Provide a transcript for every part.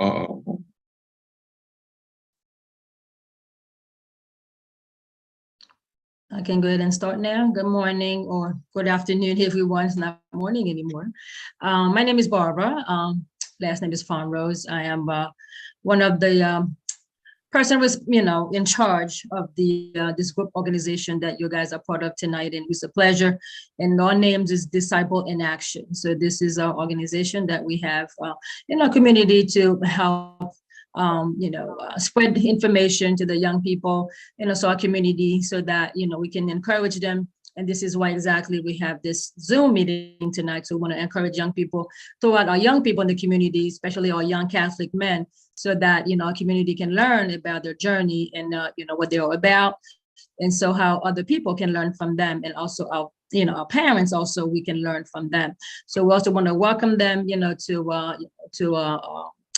Oh, I can go ahead and start now. Good morning or good afternoon, everyone. It's not morning anymore. My name is Barbara. Last name is Rose. I am one of the person was, in charge of the this group organization that you guys are part of tonight, and it's a pleasure. And our names is Disciple in Action. So this is our organization that we have in our community to help spread information to the young people in our community so that, we can encourage them. And this is why exactly we have this Zoom meeting tonight. So we want to encourage young people throughout our young people in the community, especially our young Catholic men, so that, our community can learn about their journey and, what they're about. And so how other people can learn from them, and also our parents also, we can learn from them. So we also want to welcome them, to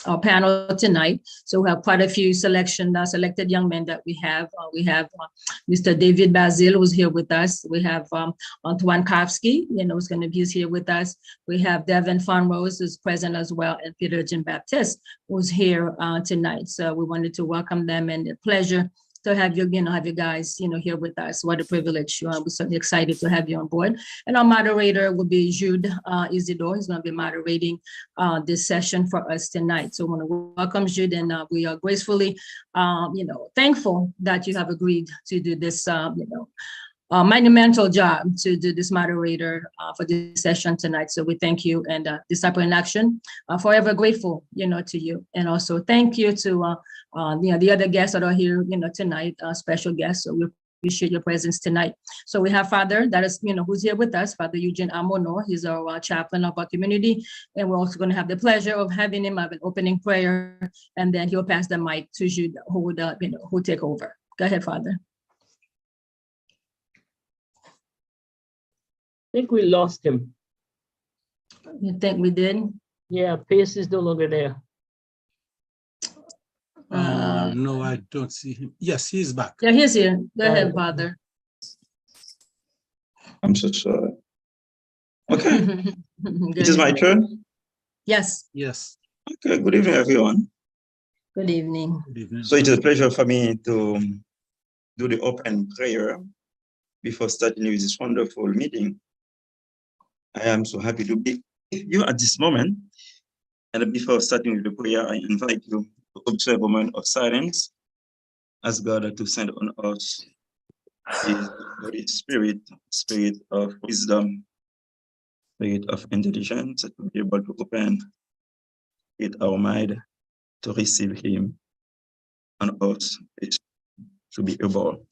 our panel tonight. So we have quite a few selected young men that we have. We have Mr. David Bazil, who's here with us. We have Antoine Kowski, who's going to be here with us. We have Devin Fonrose, who's present as well, and Peter Jean Baptiste, who's here tonight. So we wanted to welcome them, and a pleasure to have you, have you guys, here with us. What a privilege. We're certainly excited to have you on board. And our moderator will be Jude Isidore. He's going to be moderating this session for us tonight. So I want to welcome Jude, and we are gracefully, thankful that you have agreed to do this, monumental job to do this moderator for this session tonight. So we thank you, and Disciple in Action, forever grateful, to you. And also thank you to, the other guests that are here, tonight, special guests. So we appreciate your presence tonight. So we have Father, that is, who's here with us, Father Eugene Amono. He's our chaplain of our community. And we're also going to have the pleasure of having him have an opening prayer, and then he'll pass the mic to Jude, who would, who take over. Go ahead, Father. I think we lost him. You think we did? Yeah, Pace is no longer there. No, I don't see him. Yes, he's back. Yeah, he's here. Go ahead, Father. I'm so sorry. Okay, it is my turn. Yes. Yes. Okay, good evening, everyone. Good evening. Good evening. So it is a pleasure for me to do the open prayer before starting with this wonderful meeting. I am so happy to be with you at this moment. And before starting with the prayer, I invite you to observe a moment of silence. Ask God to send on us His Holy Spirit, spirit of wisdom, spirit of intelligence, to be able to open our mind to receive Him, and us to be able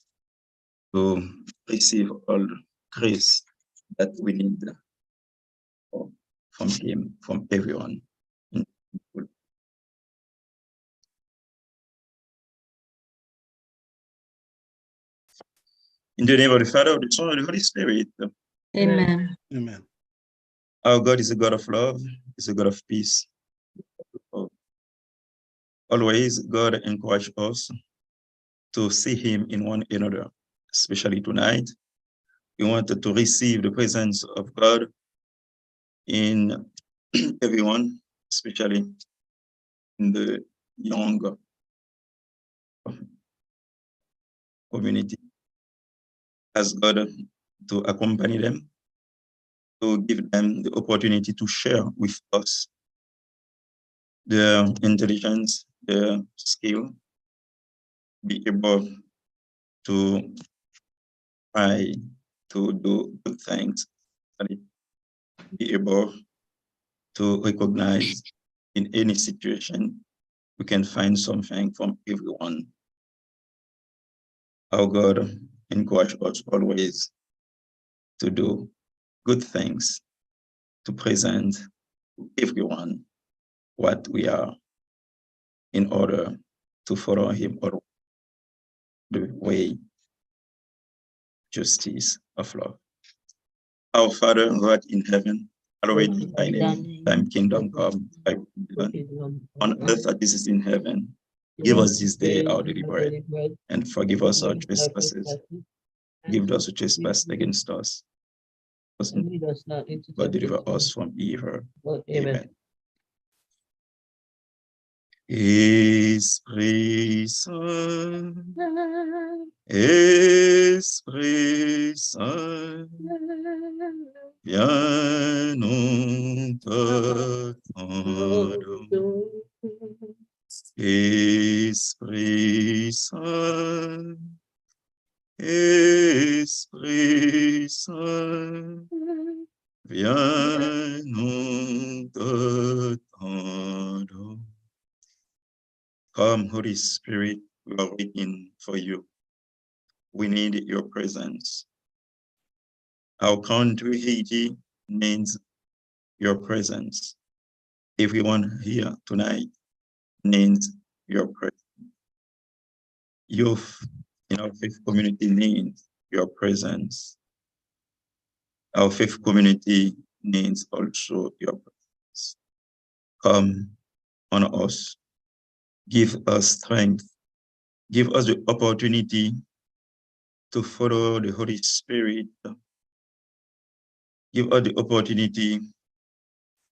to receive all grace that we need from Him, from everyone. In the name of the Father, of the Son, and the Holy Spirit. Amen. Amen. Our God is a God of love, is a God of peace. Always, God encourages us to see Him in one another, especially tonight. We wanted to receive the presence of God in everyone, especially in the young community. Ask God to accompany them, to give them the opportunity to share with us their intelligence, their skill, be able to try to do good things, be able to recognize in any situation we can find something from everyone. Our God encourages us always to do good things, to present to everyone what we are, in order to follow Him or the way, justice of love. Our Father who art in heaven, hallowed be thy name. Thy kingdom come, thy will be done on earth as it is in heaven. Give us this day our daily bread, and forgive us our trespasses. Give us a trespass against us, but deliver us from evil. Amen. Esprit Saint, Esprit Saint, viens nous t'attendons. Esprit Saint, Esprit Saint, viens nous t'attendons. Come, Holy Spirit, we are waiting for you. We need your presence. Our country, Haiti, needs your presence. Everyone here tonight needs your presence. Youth in our faith community needs your presence. Our faith community needs also your presence. Come on us. Give us strength. Give us the opportunity to follow the Holy Spirit. Give us the opportunity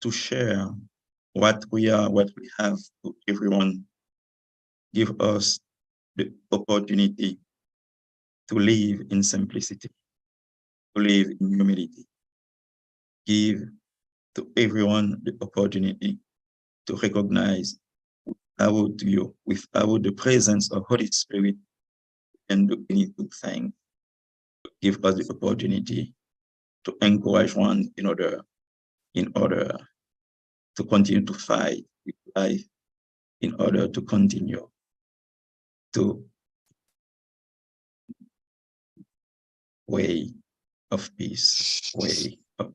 to share what we are, what we have to everyone. Give us the opportunity to live in simplicity, to live in humility. Give to everyone the opportunity to recognize without you, without the presence of Holy Spirit, and do any good thing. Give us the opportunity to encourage one another in order to continue to fight with life, in order to continue to way of peace, way of...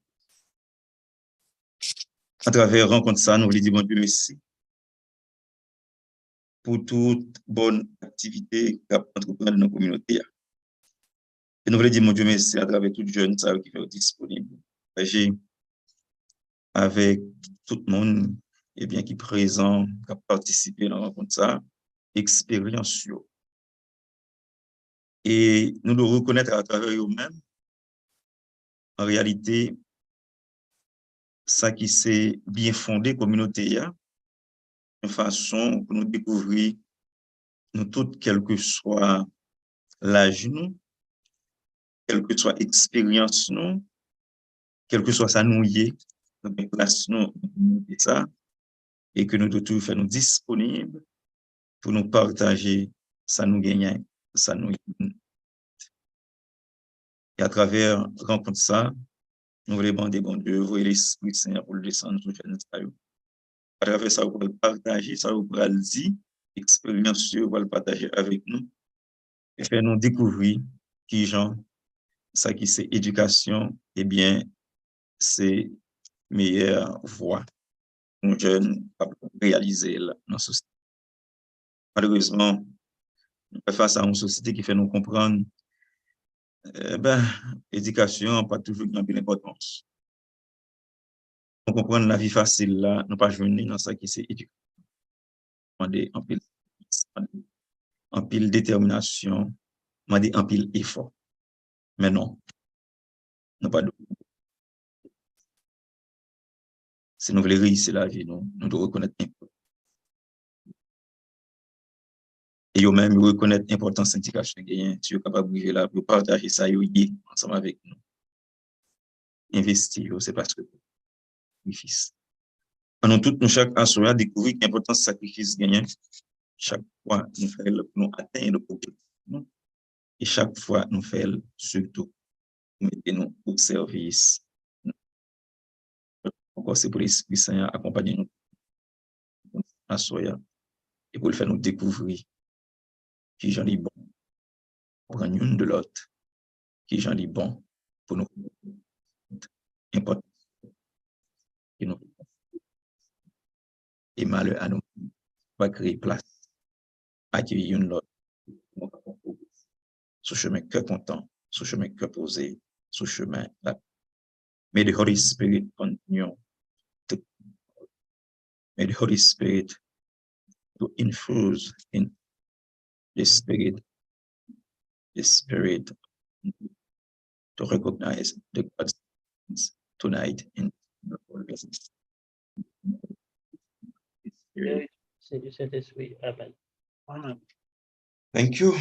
À travers rencontre ça, nous voulons dire bon Dieu merci pour toute bonne activité qu'a entrepris dans nos communautés. Et nous voulons dire mon Dieu merci à travers tout jeune qui est disponible. J'ai avec tout le monde et bien, qui est présent, qui a participé dans la rencontre ça, expérience. Et nous devons reconnaître à travers eux-mêmes, en réalité, ça qui s'est bien fondé, communauté, une façon que nous découvrir, nous toutes, quel que soit l'âge, nous, quelle que soit l'expérience, nous, quel que soit ça nous y est, nous place nous, ça, et que nous devons toujours faire nous disponibles pour nous partager ça nous gagne, ça nous. Et à travers rencontre ça, nous voulons demander bon Dieu, vous l'Esprit Saint pour le descendre sur le à travers ça, vous pouvez le partager, ça vous pouvez le dire, expérience, vous pouvez le partager avec nous et faire nous découvrir qui genre, ça qui c'est éducation, eh bien, c'est meilleure voie pour un jeune pour réaliser dans la société. Malheureusement, face à une société qui fait nous comprendre, l'éducation n'a pas toujours une importance. On comprend la vie facile là, nous pas venir dans ça qui c'est éducation. En pile détermination, en pile effort. Mais non, nous pas de... Si nous voulons réussir la vie, nous devons reconnaître l'importance. Et même reconnaître l'importance de l'éducation, tu es capable de vivre là, pour partager ça ensemble avec nous. Investir, c'est parce que sacrifice. Nous tous, nous chaque assuré à découvrir l'importance du sacrifice gagné. Chaque fois, nous faisons nous atteindre l'objectif. Et chaque fois, nous faisons surtout, mettez-nous au service. Encore, c'est pour l'Esprit Saint accompagner nous assuré et pour le faire nous découvrir qui j'en ai bon pour prendre une de l'autre, qui j'en ai bon pour nous important et malheur à nous va créer place accueillir une autre ce chemin cœur content, ce chemin cœur posé, ce chemin là. May the Holy Spirit continue to, may the Holy Spirit to infuse in the Spirit to recognize the God's tonight in the whole business. Saint-Esprit. Amen. Amen. Thank you.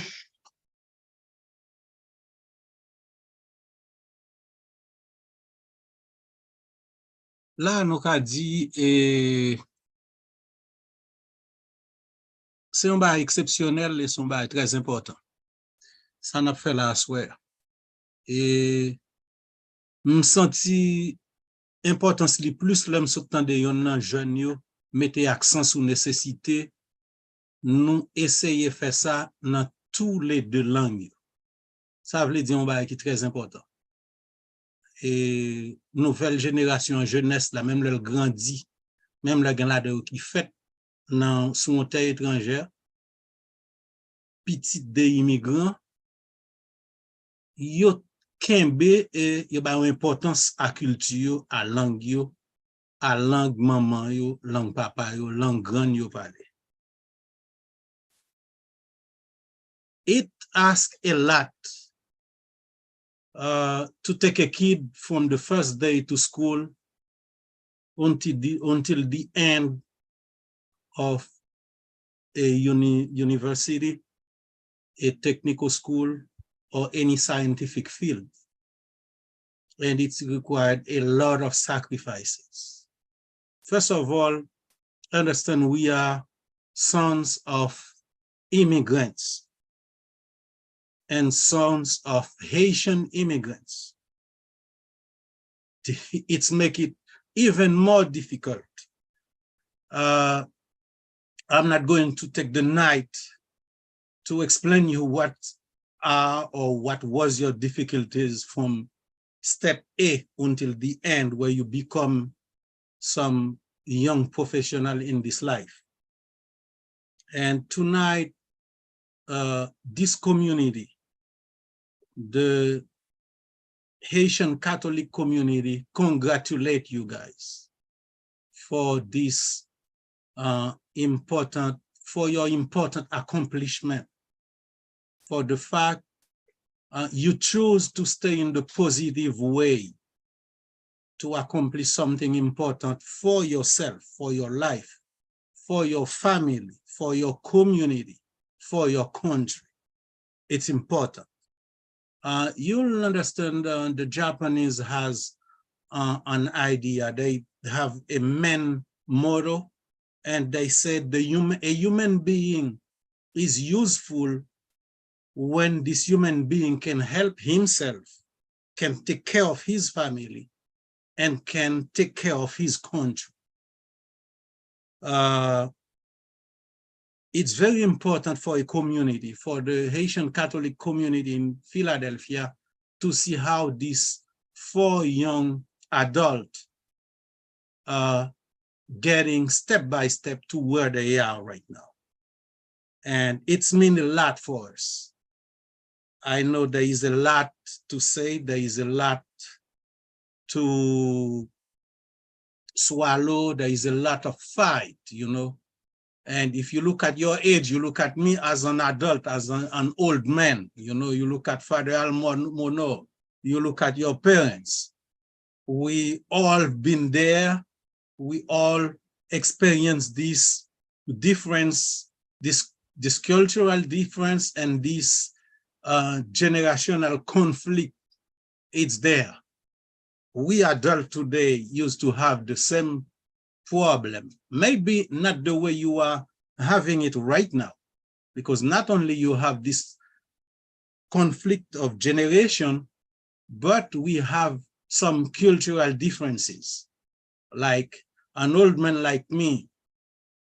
Là, nous avons dit, c'est un bail exceptionnel et c'est un bail très important. Ça n'a fait la soirée. Et me senti importance li plus l'homme sortant de yon jeune yo, mettez accent sur nécessité, nous essayer faire ça dans tous les deux langues. Ça veut dire un bail qui est très important. Et nouvelle génération jeunesse là, même le grandit, même la gan qui fait dans son terre étrangère, petit des immigrants, yo kembe et yo ba importance à culture, à langue yo, à langue maman yo, langue papa yo, langue grand yo parle. It asks a lot to take a kid from the first day to school until the end of a university, a technical school, or any scientific field. And it's required a lot of sacrifices. First of all, understand we are sons of immigrants and sons of Haitian immigrants. It's make it even more difficult. I'm not going to take the night to explain you what are or what was your difficulties from step A until the end, where you become some young professional in this life. And tonight, this community, the Haitian Catholic community, congratulate you guys for this for your important accomplishment, for the fact you choose to stay in the positive way to accomplish something important for yourself, for your life, for your family, for your community, for your country. It's important. You'll understand the Japanese has an idea. They have a main motto, and they said a human being is useful when this human being can help himself, can take care of his family, and can take care of his country. It's very important for a community, for the Haitian Catholic community in Philadelphia, to see how these 4 young adults are getting step by step to where they are right now. And it's mean a lot for us. I know there is a lot to say, there is a lot to swallow, there is a lot of fight, you know. And if you look at your age, you look at me as an adult, as an old man, you know, you look at Father Almono, you look at your parents. We all been there. We all experienced this difference, this cultural difference and this generational conflict. It's there. We adults today used to have the same problem, maybe not the way you are having it right now, because not only you have this conflict of generation, but we have some cultural differences. Like an old man like me,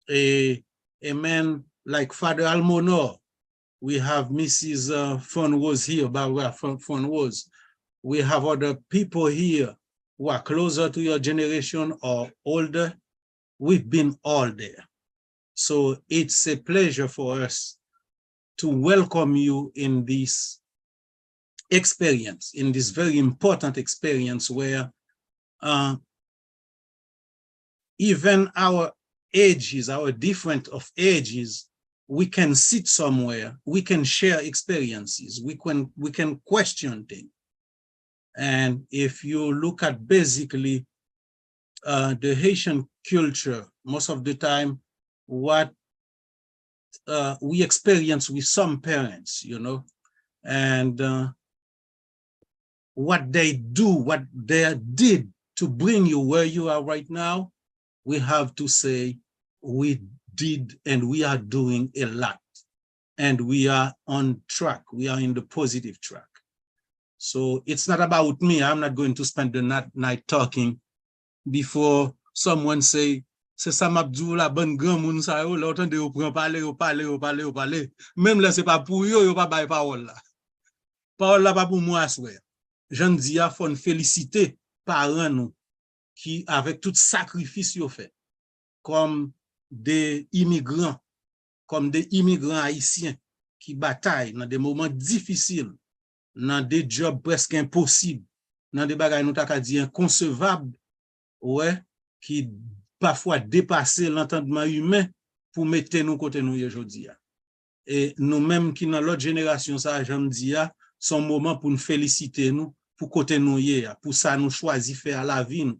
a man like Father Almonor, we have Mrs. Fonrose here, Barbara Fonrose. We have other people here who are closer to your generation or older. We've been all there. So it's a pleasure for us to welcome you in this experience, in this very important experience where even our ages, our different of ages, we can sit somewhere, we can share experiences, we can question things. And if you look at basically the Haitian culture, most of the time, what we experience with some parents, you know, and what they do, what they did to bring you where you are right now, we have to say we did and we are doing a lot. And we are on track. We are in the positive track. So it's not about me. I'm not going to spend the night talking before someone say, c'est ça m'abdou la bonne grand moun sa yo, l'autant de yo prend parler. Même là, c'est pas pour yo pas bail parole là. Parole là pas pour moi, souhait. J'en dis à faut féliciter parents nous qui, avec tout sacrifice yo fait, comme des immigrants haïtiens qui bataillent dans des moments difficiles, dans des jobs presque impossibles, dans des bagages nous t'a dit inconcevables, ouais, qui parfois dépassent l'entendement humain pour mettre nous côté nous aujourd'hui. Et nous-mêmes qui dans l'autre génération, ça, j'aime dire, son moment pour nous féliciter nous, pour côté nous, pour ça nous choisir faire la vie,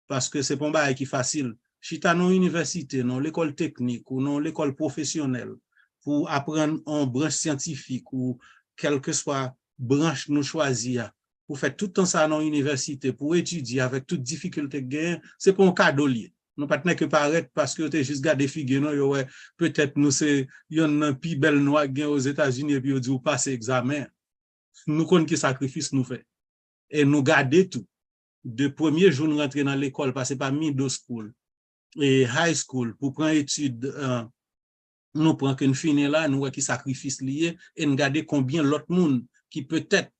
parce que c'est pas un bagage qui est facile. Si tu as une université, non l'école technique ou non l'école professionnelle pour apprendre en branche scientifique ou quelle que soit branche nous choisir, pour faire tout le temps ça dans l'université, pour étudier avec toute difficulté que c'est pas un cadeau lié. Nous pas que paraître parce que tu as juste gardé figure, non, ouais, peut-être nous c'est une plus belle noix aux États-Unis et puis on dit ou passer examen. Nous connaissons qui sacrifice nous fait. Et nous garder tout. De premier jour nous rentrer dans l'école, passer par middle school et high school pour prendre études, nous prenons qu'une fin là, nous voyons qui sacrifice lié et nous regarder combien l'autre monde qui peut-être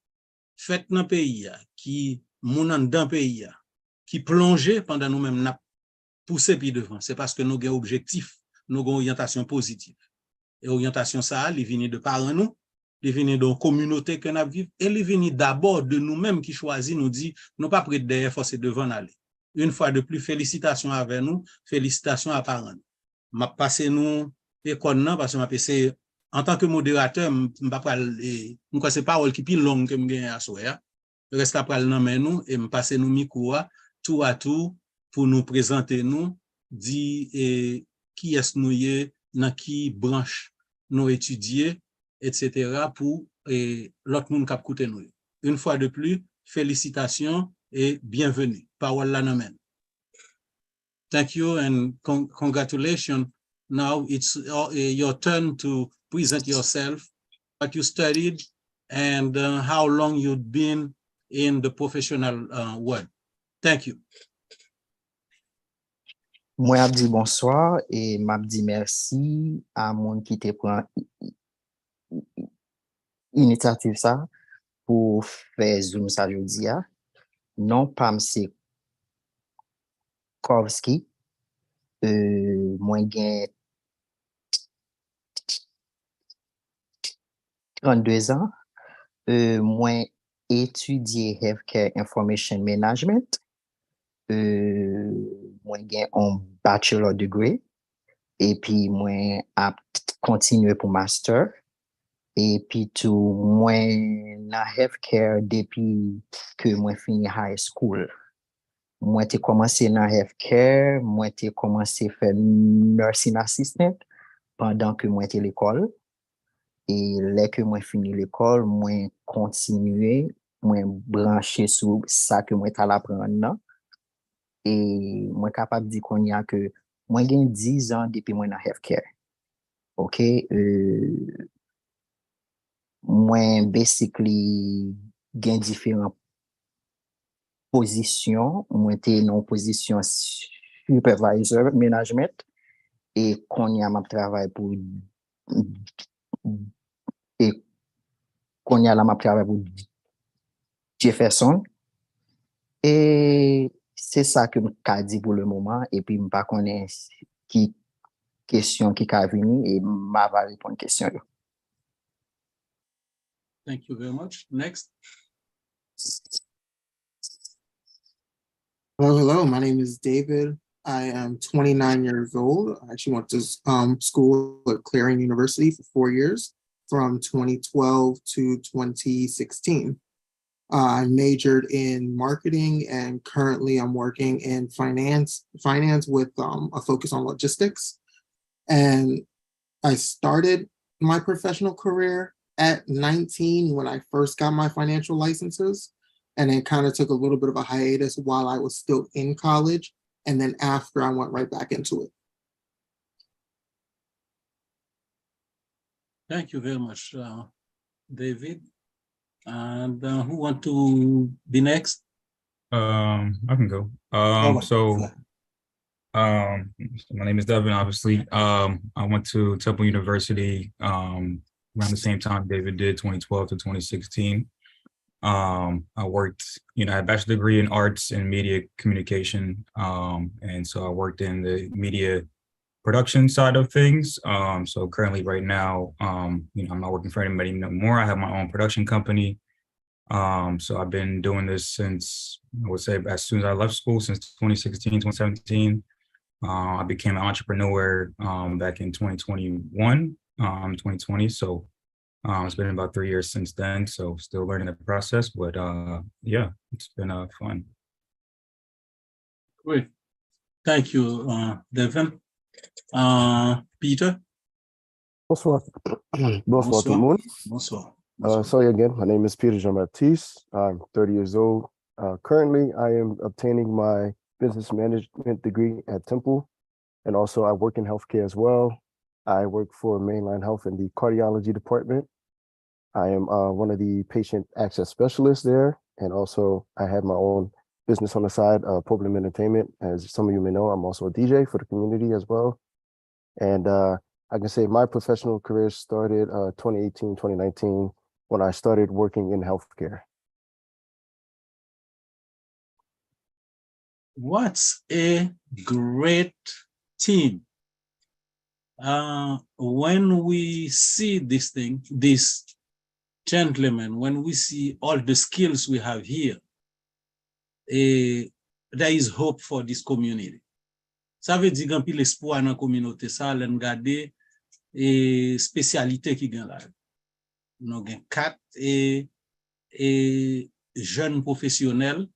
fait dans le pays, qui moun dans le pays, qui plongeait pendant nous-mêmes n'a poussé puis devant. C'est parce que nous avons objectif, nous avons orientation positive. Et orientation ça, elle vient de parents nous, elle vient de la communauté que nous vivons, et elle vient d'abord de nous-mêmes qui choisissent, nous dit, nous pas prêts derrière, forcer devant aller. Une fois de plus, félicitations avec nous, félicitations à parents. M'a passé nous école non parce que m'a passé en tant que modérateur, m'pa pral m'ko c'est parole qui plus longue que m'gagne à soir. Reste après nan men nous et m'passer nous micro tout à tout pour nous présenter nous, dit qui est nous yé, dans qui branche nous étudier, etc. pour l'autre monde k'ap koute nous. Une fois de plus, félicitations et bienvenue. Parole la nan men. Thank you and congratulations. Now it's your turn to present yourself, what you studied, and how long you've been in the professional world. Thank you. Moi, je dis bonsoir et je dis merci à mon qui te prend initiative ça pour faire Zoom ça jeudi. Non, pas M. Kowski. Moi, j'ai 32 ans. Moi, étudié Healthcare Information Management. Moi, j'ai un bachelor degree. Et puis, moi, a continué pour master. Et puis, tout, moi, dans healthcare depuis que moi fini high school. Moi, j'ai commencé dans healthcare. Moi, j'ai commencé à faire nursing assistant pendant que moi j'étais à l'école. Et là que moi fini l'école, moi continué, moi branché sur ça que moi t'allais apprendre. Et moi capable de dire qu'on y a que moi j'ai 10 ans depuis moi dans healthcare. OK, moi basically j'ai différentes positions, moi j'étais dans position supervisor management et qu'on y a m'a travail pour et qu'on y a là m'a travail pour Jefferson et c'est ça que m'a dit pour le moment et puis m'pas connaît qui question qui ka venir et m'a va répondre question yo. Thank you very much. Next. Hello, my name is David. I am 29 years old. I actually went to school at Clarion University for 4 years, from 2012 to 2016. I majored in marketing and currently I'm working in finance with a focus on logistics. And I started my professional career at 19 when I first got my financial licenses, and then kind of took a little bit of a hiatus while I was still in college. And then after, I went right back into it. Thank you very much, David. And who want to be next? I can go. My name is Devin, obviously. I went to Temple University around the same time David did, 2012 to 2016. I worked, I had a bachelor's degree in arts and media communication. And so I worked in the media production side of things. So currently right now, I'm not working for anybody no more. I have my own production company. So I've been doing this since, I would say, as soon as I left school, since 2016, 2017. I became an entrepreneur back in 2021, 2020. So it's been about 3 years since then. So still learning the process, but yeah, it's been fun. Great. Thank you, Devin. Peter? Bonsoir. Bonsoir tout le monde. Bonsoir. Sorry again, my name is Peter Jean-Baptiste. I'm 30 years old. Currently, I am obtaining my business management degree at Temple, and also I work in healthcare as well. I work for Mainline Health in the cardiology department. I am one of the patient access specialists there, and also I have my own business on the side, Problem Entertainment. As some of you may know, I'm also a DJ for the community as well. And I can say my professional career started 2018, 2019, when I started working in healthcare. What's a great team. When we see this thing, this gentleman, when we see all the skills we have here, there is hope for this community. Ça veut dire qu'il y a l'espoir dans la communauté, ça, l'on garde spécialité qui gagne là. Nous avons 4 jeunes professionnels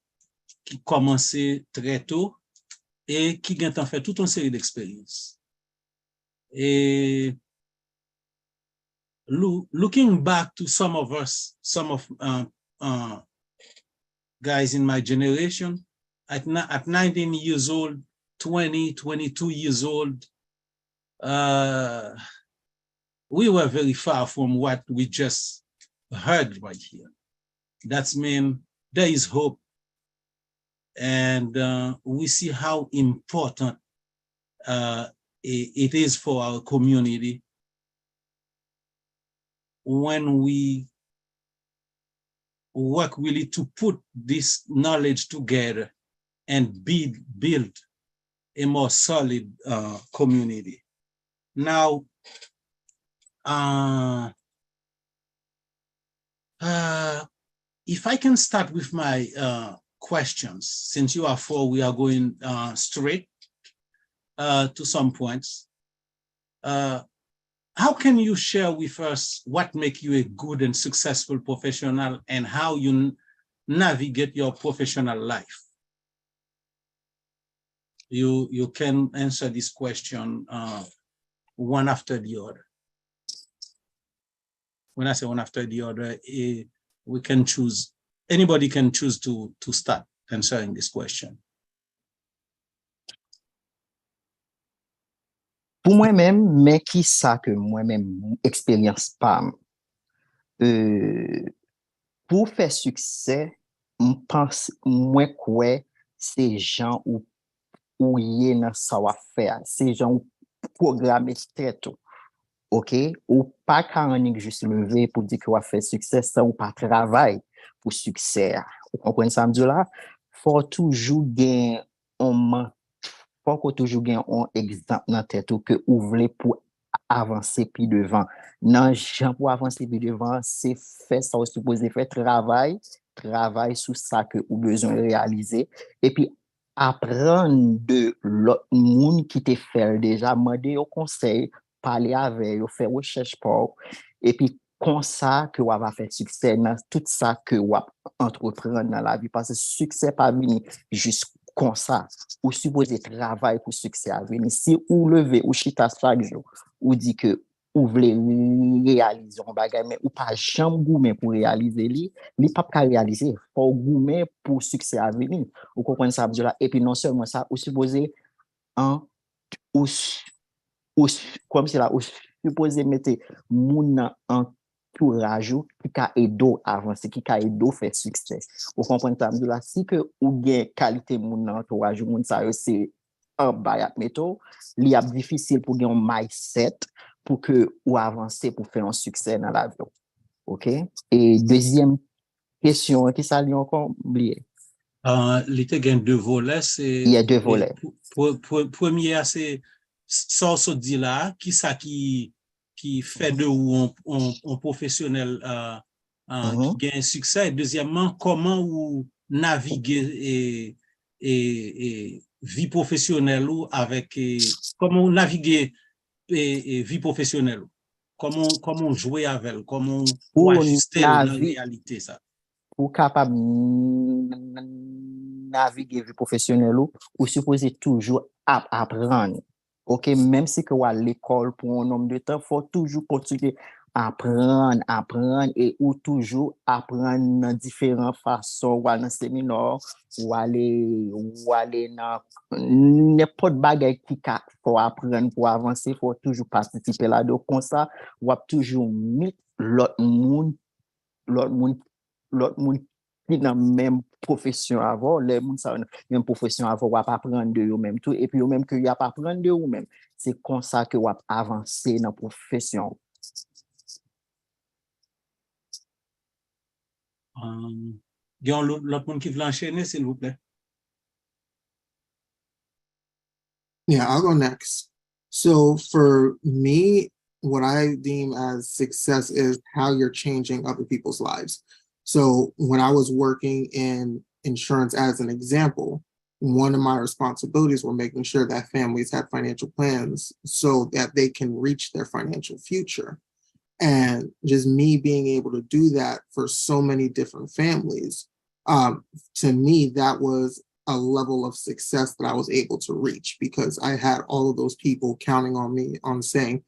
qui commencent très tôt et qui ont en fait toute une série d'expériences. Et looking back to some of us, some of guys in my generation, at 19 years old, 20, 22 years old, we were very far from what we just heard right here. That means there is hope. And we see how important it is for our community when we work really to put this knowledge together and build a more solid community. Now, if I can start with my questions, since you are 4, we are going straight to some points. How can you share with us what makes you a good and successful professional and how you navigate your professional life? You can answer this question one after the other. When I say one after the other, we can choose, anybody can choose to start answering this question. Pour moi-même, mais qui ça que moi-même expérience pas. Pour faire succès, je pense moi quoi c'est gens ou y dans savoir-faire, c'est gens ou programmer très tôt. OK, ou pas quand on est juste levé pour dire qu'on va faire succès, ça ou pas travail pour succès. Vous comprenez ça me dit là? Faut toujours gagner faut qu'on toujours gagne un exemple dans tête que vous voulez pour avancer plus devant. Non, gens pour avancer plus devant, c'est faire ça, supposé faire travail sur ça que vous besoin réaliser et puis apprendre de l'autre monde qui te fait déjà, demander au conseil, parler avec, faire recherche pour et puis comme ça que vous va faire succès dans tout ça que vous entreprendre dans la vie parce que succès pas venir juste comme ça, ou supposé travail pour succès à venir. Si vous levez ou chita chaque jour, ou dit que ou vle réaliser un bagay, mais ou pas jamais goumen pour réaliser li pas ka réaliser, faut goumen pour succès à venir. Vous comprenez ça, là? Et puis non seulement ça, ou supposé en ou, ou comme c'est là, ou supposé mettre moun nan entourage qui ka aido avancer, qui ka aido faire succès. Vous comprenez ça, là? Si que ou gen qualité moun nan entourage, moun ça c'est un bayat meto, li ap difficile pour gen un mindset pour que ou avancer pour faire un succès dans la vie. OK? Et deuxième question, qui ça li encore oublié? Il y a deux volets. Il y a deux volets. Premier, c'est ça se dit là, qui ça qui fait de ou un professionnel qui gagne succès. Et deuxièmement, comment vous naviguer et vie professionnelle ou avec comment naviguer et vie professionnelle, comment jouer avec elle, comment ajuster la réalité ça. Pour capable naviguer vie professionnelle ou supposé toujours apprendre. OK, même si que à l'école pour un nombre de temps, faut toujours continuer à apprendre et ou toujours apprendre dans différentes façons, ou aller dans séminaire, ou aller dans n'importe bagay qui faut apprendre pour avancer, faut toujours participer là-dedans comme ça, ou toujours mettre l'autre monde qui dans même profession avant, les gens ça même profession avant, ou apprendre de eux même tout, et puis eux même que y a pas apprendre de eux même. C'est comme ça que vous avancer dans profession. Il y a l'autre monde qui veut enchaîner, s'il vous plaît. Yeah, I'll go next. So for me, what I deem as success is how you're changing other people's lives. So when I was working in insurance, as an example, one of my responsibilities were making sure that families had financial plans so that they can reach their financial future. And just me being able to do that for so many different families, to me, that was a level of success that I was able to reach, because I had all of those people counting on me on saying,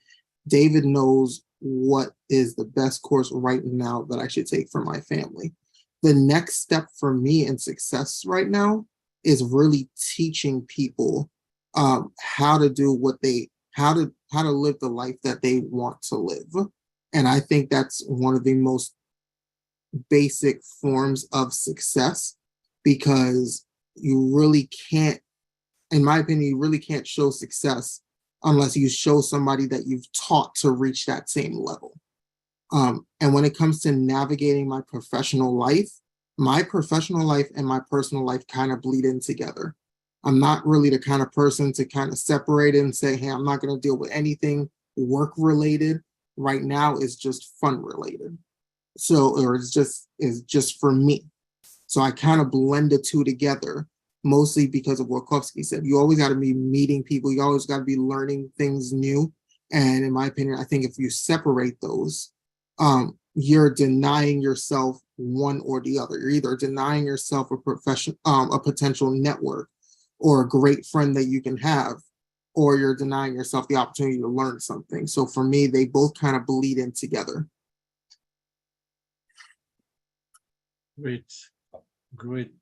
David knows what is the best course right now that I should take for my family. The next step for me in success right now is really teaching people how to do how to live the life that they want to live. And I think that's one of the most basic forms of success, because you really can't, in my opinion, you really can't show success unless you show somebody that you've taught to reach that same level. And when it comes to navigating my professional life and my personal life kind of bleed in together. I'm not really the kind of person to kind of separate it and say, hey, I'm not going to deal with anything work related. Right now is just fun related. So, or is just for me. So I kind of blend the two together, mostly because of what Kovsky said. You always got to be meeting people. You always got to be learning things new. And in my opinion, I think if you separate those, you're denying yourself one or the other. You're either denying yourself a potential network or a great friend that you can have, or you're denying yourself the opportunity to learn something. So for me, they both kind of bleed in together. Great,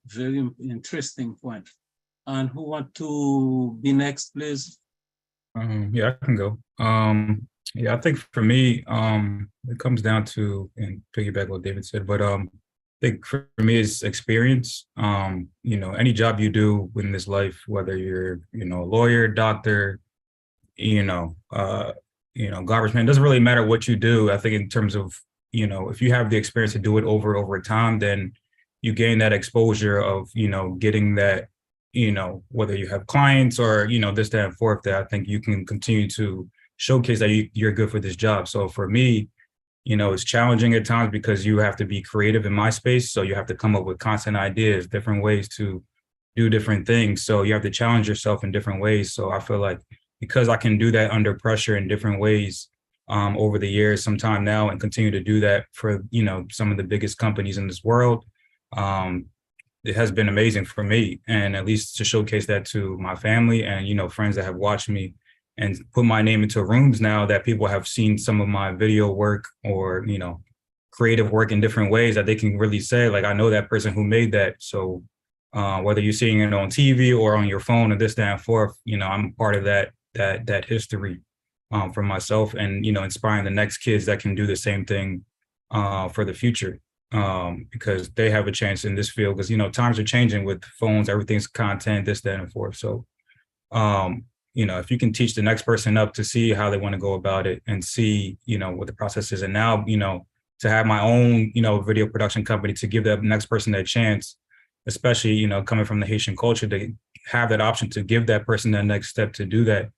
very interesting point. And who want to be next, please? Yeah, I can go. Yeah, I think for me, it comes down to, and piggyback what David said, but I think for me it's experience. Any job you do in this life, whether you're, a lawyer, doctor, garbage man, doesn't really matter what you do. I think in terms of, if you have the experience to do it over time, then you gain that exposure of, getting that, whether you have clients or, this, that, and forth, that I think you can continue to showcase that you're good for this job. So for me, it's challenging at times because you have to be creative in my space. So you have to come up with constant ideas, different ways to do different things. So you have to challenge yourself in different ways. So I feel like because I can do that under pressure in different ways over the years, some time now, and continue to do that for, some of the biggest companies in this world, it has been amazing for me, and at least to showcase that to my family and, friends that have watched me and put my name into rooms now that people have seen some of my video work or, you know, creative work in different ways that they can really say, like, I know that person who made that. So whether you're seeing it on TV or on your phone or this, that, and forth, you know, I'm part of that history for myself, and, you know, inspiring the next kids that can do the same thing for the future, because they have a chance in this field, because, you know, times are changing with phones, everything's content, this, that, and forth. So, you know, if you can teach the next person up to see how they want to go about it and see, you know, what the process is. And now, you know, to have my own, you know, video production company, to give the next person that chance, especially, you know, coming from the Haitian culture, to have that option to give that person that next step to do that,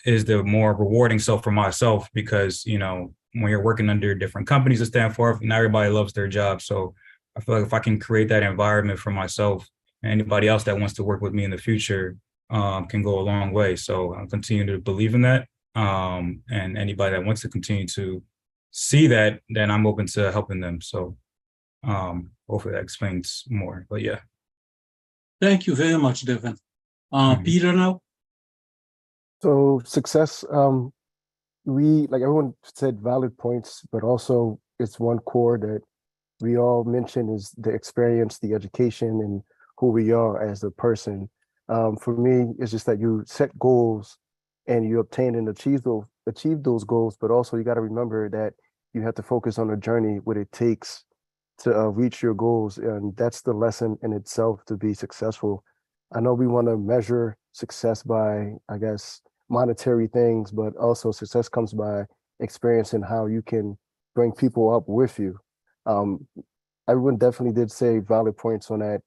is the more rewarding self for myself, because, you know, when you're working under different companies to stand for, not everybody loves their job. So I feel like if I can create that environment for myself, and anybody else that wants to work with me in the future can go a long way. So I'll continue to believe in that. And anybody that wants to continue to see that, then I'm open to helping them. So hopefully that explains more, but yeah. Thank you very much, Devin. Mhm. Peter now? So success, we, like everyone said, valid points, but also it's one core that we all mention is the experience, the education, and who we are as a person. For me, it's just that you set goals and you obtain and achieve those goals, but also you got to remember that you have to focus on the journey, what it takes to reach your goals. And that's the lesson in itself to be successful. I know we want to measure success by, I guess, monetary things, but also success comes by experiencing how you can bring people up with you. Everyone definitely did say valid points on that.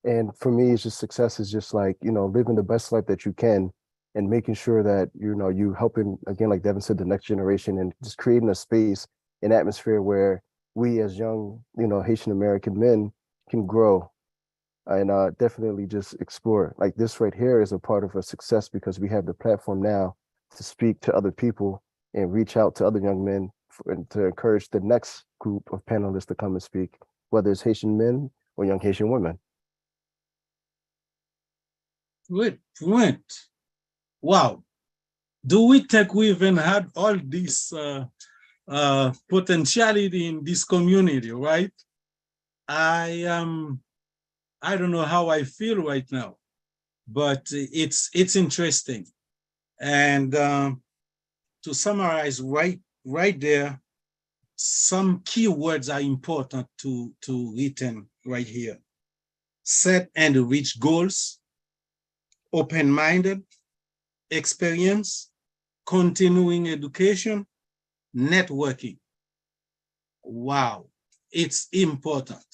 And for me, it's just success is just like, you know, living the best life that you can and making sure that, you know, you helping, again, like Devin said, the next generation, and just creating a space, an atmosphere where we as young, you know, Haitian American men can grow and definitely just explore. Like this right here is a part of a success because we have the platform now to speak to other people and reach out to other young men and to encourage the next group of panelists to come and speak, whether it's Haitian men or young Haitian women. Wait. Wow. Do we think we even had all this potentiality in this community, right? I don't know how I feel right now, but it's interesting. And to summarize right there, some key words are important to written right here. Set and reach goals, open-minded, experience, continuing education, networking. Wow, it's important.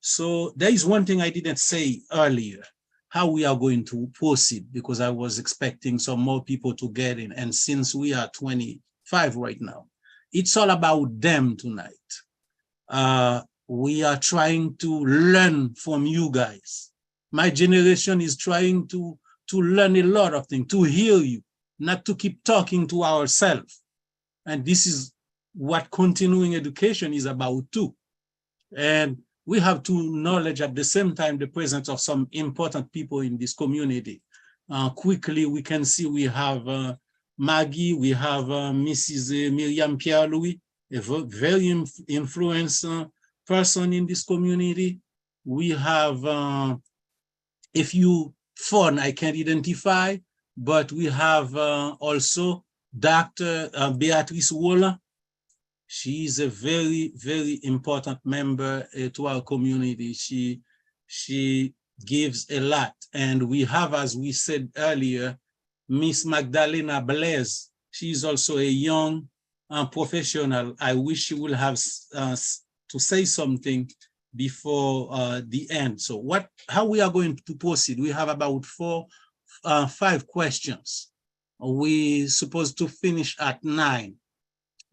So there is one thing I didn't say earlier, how we are going to proceed, because I was expecting some more people to get in. And since we are 25 right now, it's all about them tonight. We are trying to learn from you guys. My generation is trying to learn a lot of things, to hear you, not to keep talking to ourselves. And this is what continuing education is about too. And we have to acknowledge at the same time the presence of some important people in this community. Quickly, we can see we have Maggie, we have Mrs. Miriam Pierre-Louis, a very influential person in this community. We have a few fun I can't identify, but we have also Dr. Beatrice Wola. She is a very, very important member to our community. She gives a lot. And we have, as we said earlier, Miss Magdalena Blaise. She is also a young professional. I wish she will have to say something before the end. So how we are going to proceed? We have about 5 questions. We're supposed to finish at 9.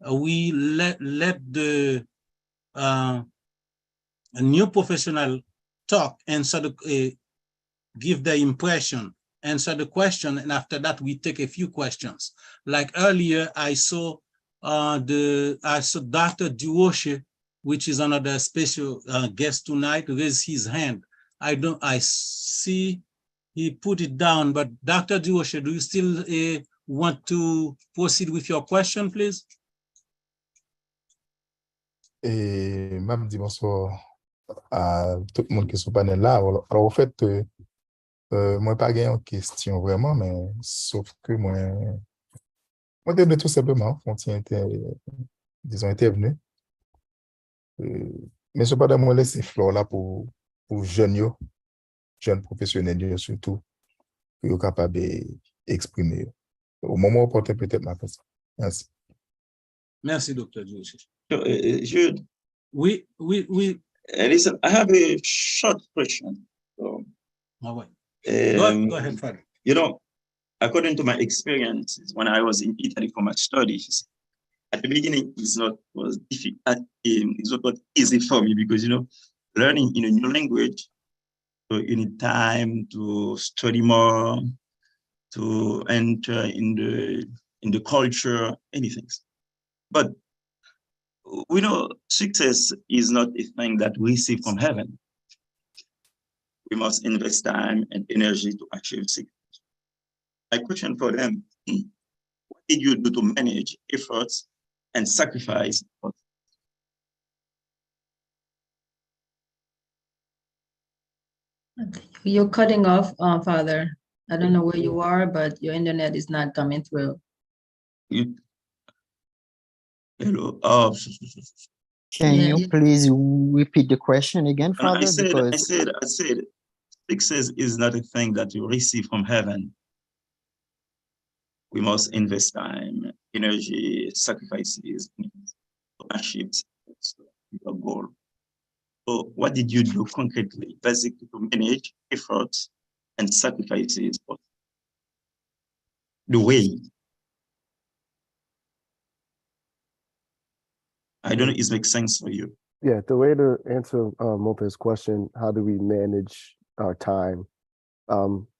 We let the a new professional talk, answer give the impression, answer the question, and after that we take a few questions. Like earlier, I saw Dr. Duroche, which is another special guest tonight, raise his hand. I see he put it down, but Dr. Duosha, do you still want to proceed with your question, please? Et m'a dit bonsoir à tout le monde qui est sur le panel là. Alors, au fait, moi, pas gagné en question vraiment, mais sauf que moi devais tout simplement, disons, intervenu. Mais cependant, moi, laisser Flore là pour jeunes professionnels yo, surtout, pour être capable d'exprimer. Au moment opportun, peut-être ma question. Merci. Merci, Dr. Duosha. Jude, Oui. listen, I have a short question. So, All right. Go um, ahead, Father. you know, according to my experiences when I was in Italy for my studies, at the beginning it's not easy for me because learning in a new language, so you need time to study more, to enter in the culture, anything. But we know success is not a thing that we see from heaven. We must invest time and energy to achieve success. My question for them, what did you do to manage efforts and sacrifice? You're cutting off, Father. I don't know where you are, but your internet is not coming through. Hello. Can Yeah, you please repeat the question again, I Father? said, Because success is not a thing that you receive from heaven. We must invest time, energy, sacrifices to achieve your goal. So what did you do concretely, basically, to manage efforts and sacrifices for the way? I don't know if it makes sense for you. Yeah, the way to answer Mope's question, how do we manage our time?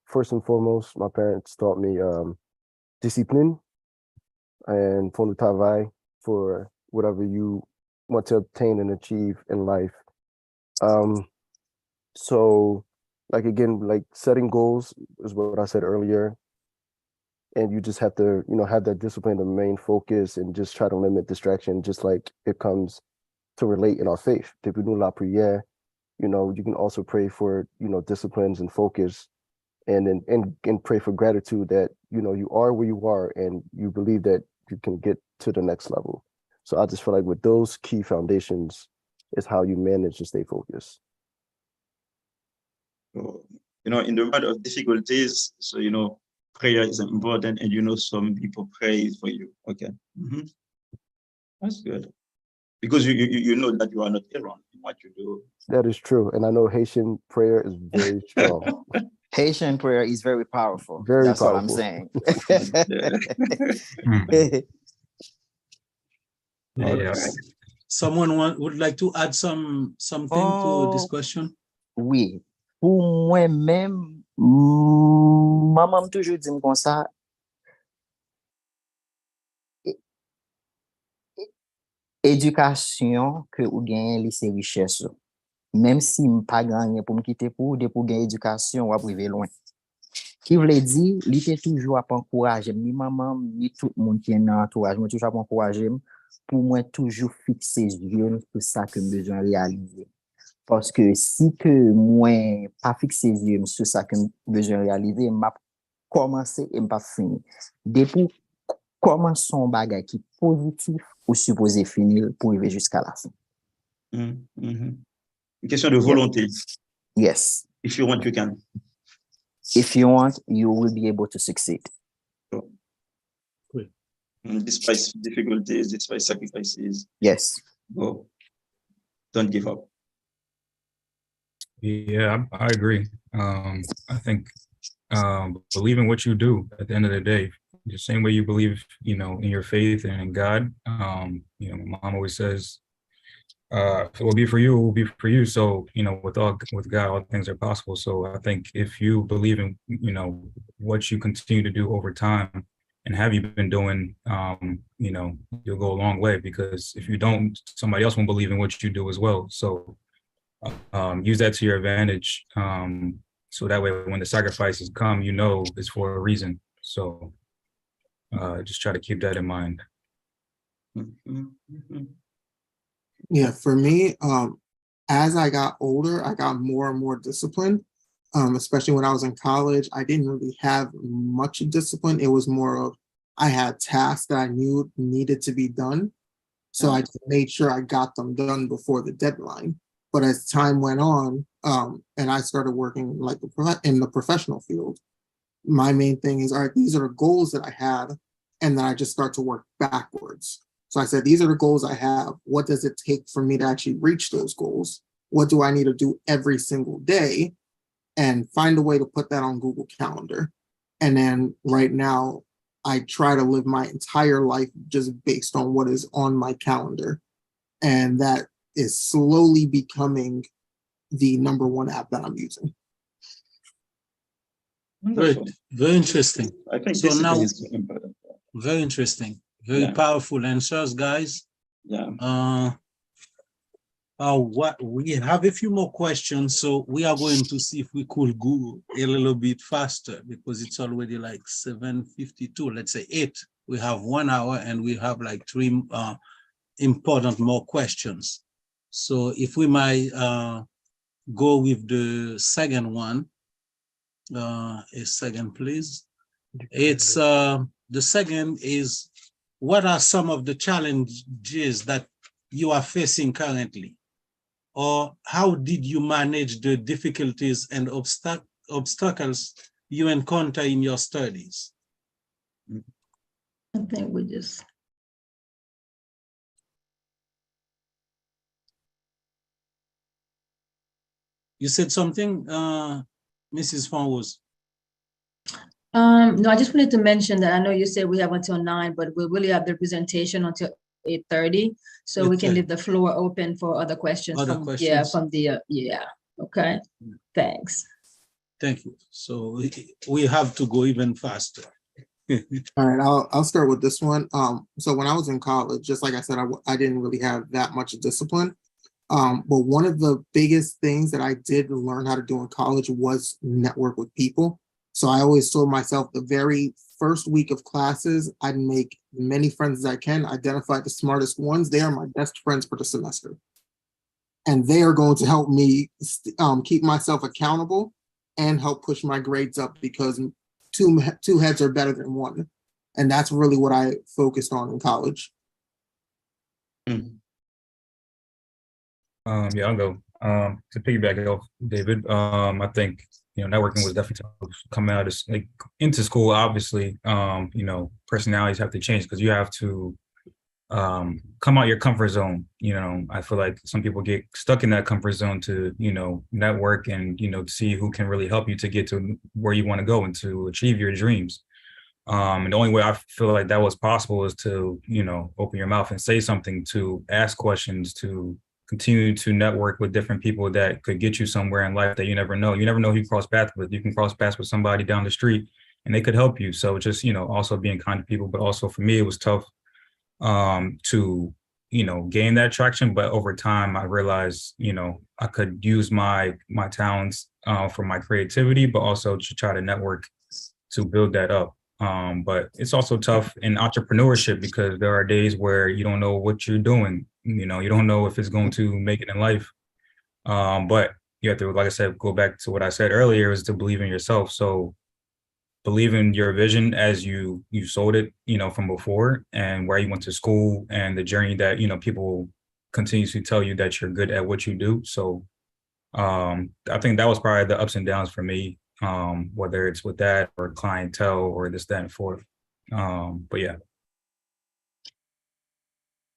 First and foremost, my parents taught me discipline and pour le travail for whatever you want to obtain and achieve in life. So like again, like setting goals is what I said earlier. And you just have to, have that discipline to remain focused and just try to limit distraction, just like it comes to relate in our faith. Depuis nous la prière, you can also pray for, disciplines and focus and pray for gratitude that, you are where you are and you believe that you can get to the next level. So I just feel like with those key foundations is how you manage to stay focused. So, in the world of difficulties, so, prayer is important and, some people pray for you. Okay. Mm-hmm. That's good. Because you know that you are not alone in what you do. That is true. And I know Haitian prayer is very strong. Haitian prayer is very powerful. Very That's powerful. all I'm saying. Yes. Someone would like to add something to this question? Oui. Pour moi-même, maman toujours dit comme ça, éducation que ou gagne c'est richesse. Même si m'pas gagné pour me quitter pour gagner éducation ou arriver loin. Qui veut dire, il était toujours à encourager ni maman ni tout le monde qui est dans l'entourage, moi toujours à encourager pour moi toujours fixer les yeux sur ça que je besoin réaliser. Parce que si que moi pas fixer les yeux sur ça que je besoin réaliser, m'a commencer et m'a fini. Depuis commencer son bagage qui positif ou supposé finir pour arriver jusqu'à la fin. Mm-hmm. Une question de volonté. Yes. If you want, you can. If you want, you will be able to succeed. So, despite difficulties, despite sacrifices. Yes. Go. Don't give up. Yeah, I agree. I think believe in what you do at the end of the day. The same way you believe, in your faith and in God. My mom always says, if it will be for you, it will be for you. So, with God, all things are possible. So I think if you believe in, what you continue to do over time and have you been doing, you'll go a long way, because if you don't, somebody else won't believe in what you do as well. So use that to your advantage. So that way, when the sacrifices come, you know it's for a reason. So just try to keep that in mind. Yeah, for me, as I got older, I got more and more disciplined. Especially when I was in college, I didn't really have much discipline. It was more of I had tasks that I knew needed to be done. So I just made sure I got them done before the deadline. But as time went on, and I started working like in the professional field, my main thing is, all right, these are the goals that I had, and then I just start to work backwards. So I said, these are the goals I have. What does it take for me to actually reach those goals? What do I need to do every single day? And find a way to put that on Google Calendar. And then right now, I try to live my entire life just based on what is on my calendar. And that is slowly becoming the #1 app that I'm using. Great, very interesting. I think So discipline now- is important. Very interesting, very Yeah. powerful answers, guys. Yeah. What we have a few more questions, so we are going to see if we could go a little bit faster because it's already like 7:52. Let's say 8. We have 1 hour and we have like 3 important more questions. So if we might go with the second one, a second, please. It's the second is, what are some of the challenges that you are facing currently? Or how did you manage the difficulties and obstacles you encounter in your studies? I think we just. You said something, Mrs. Fonros? No, I just wanted to mention that I know you said we have until 9, but we really have the presentation until 8:30. So we can leave the floor open for other questions. Other Yeah, questions? from the, yeah, okay, thanks. Thank you. So we have to go even faster. All right, I'll start with this one. So when I was in college, just like I said, I didn't really have that much discipline. But one of the biggest things that I did learn how to do in college was network with people. So I always told myself the very first week of classes, I'd make many friends as I can, identify the smartest ones. They are my best friends for the semester. And they are going to help me keep myself accountable and help push my grades up, because two heads are better than one. And that's really what I focused on in college. Yeah, I'll go. To piggyback off David, I think, networking was definitely tough coming out of like into school. Obviously, personalities have to change because you have to come out your comfort zone. I feel like some people get stuck in that comfort zone to, network and, see who can really help you to get to where you want to go and to achieve your dreams. And the only way I feel like that was possible is to, open your mouth and say something, to ask questions, to continue to network with different people that could get you somewhere in life that you never know. You never know who you cross paths with. You can cross paths with somebody down the street and they could help you. So just, also being kind to people, but also for me, it was tough to, gain that traction. But over time, I realized, I could use my talents for my creativity, but also to try to network to build that up. But it's also tough in entrepreneurship because there are days where you don't know what you're doing. You don't know if it's going to make it in life. But you have to, like I said, go back to what I said earlier, is to believe in yourself. So believe in your vision as you sold it, from before, and where you went to school and the journey that, people continue to tell you that you're good at what you do. So I think that was probably the ups and downs for me, whether it's with that or clientele or this, that, and forth. But yeah.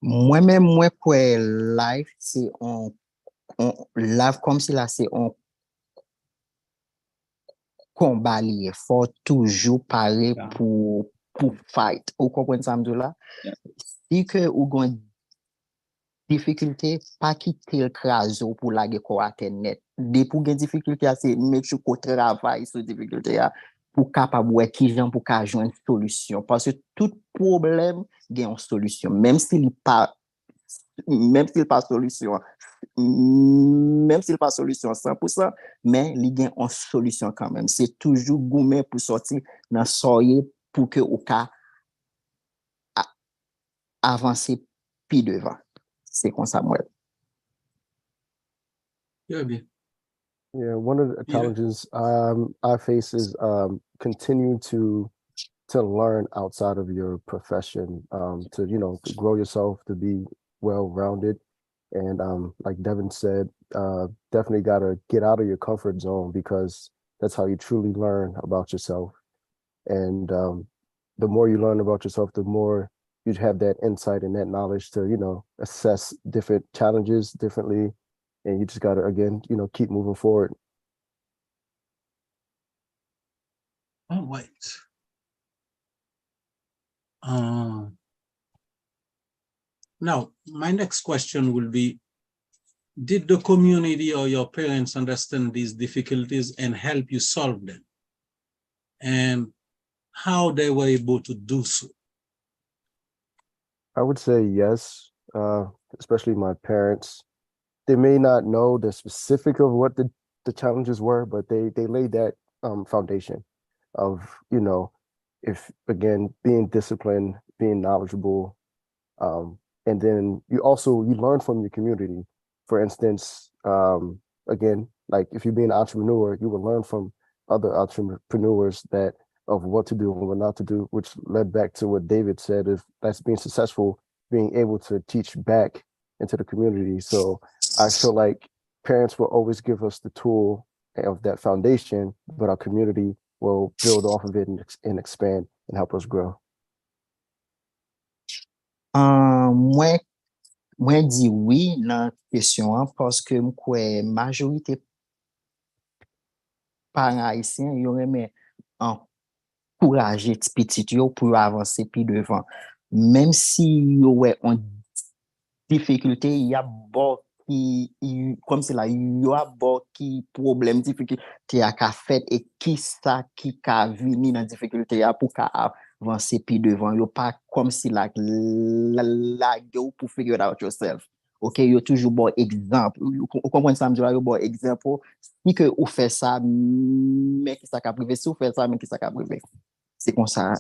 Moi-même, moi, kwe life, c'est life comme si là, c'est un combat lié. Faut toujours parler pour fight. Ou comprenez ça, m'dou Si que ou gon difficulté, pas quitter le craso pour la ko net. Dès pour gen difficulté, c'est make sure qu'on travaille sur difficulté pour capable ouais qui gens pour ka joindre solution, parce que tout problème a une solution, même s'il pas solution, même s'il pas solution 100%, mais il y a une solution quand même. C'est toujours gourmet pour sortir dans soyer pour que au cas avancer puis devant. C'est comme ça, moi. You're bien. Yeah, one of the Yeah. challenges I face is continue to learn outside of your profession, to to grow yourself, to be well-rounded, and like Devin said, definitely got to get out of your comfort zone because that's how you truly learn about yourself. And the more you learn about yourself, the more you have that insight and that knowledge to assess different challenges differently, and you just got to again keep moving forward. All right. Now, my next question will be, did the community or your parents understand these difficulties and help you solve them? And how they were able to do so? I would say yes, especially my parents. They may not know the specific of what the challenges were, but they laid that foundation of, if again, being disciplined, being knowledgeable, and then you learn from your community. For instance, again, like if you're being an entrepreneur, you will learn from other entrepreneurs of what to do and what not to do, which led back to what David said, if that's being successful, being able to teach back into the community. So I feel like parents will always give us the tool of that foundation, but our community will build off of it and expand and help us grow. Moi di oui nan question an, paske mkwe majorite parents haïtiens yo reme encourager ti petit yo pour avancer puis devant. Même si yo wè en difficulté, il y a bon comme c'est là, il y a bon qui problème, difficulté à ka fait et qui ça qui ka vini dans difficulté à pour ka avancer puis devant. Yo pas comme si la go pour figure it out yourself. OK, yo toujours bon exemple. Vous comprenez ça, yo bon exemple. Si que ou fait ça, mais qui ça ka privé, si ou fait ça, mais qui ça ka privé. C'est comme ça,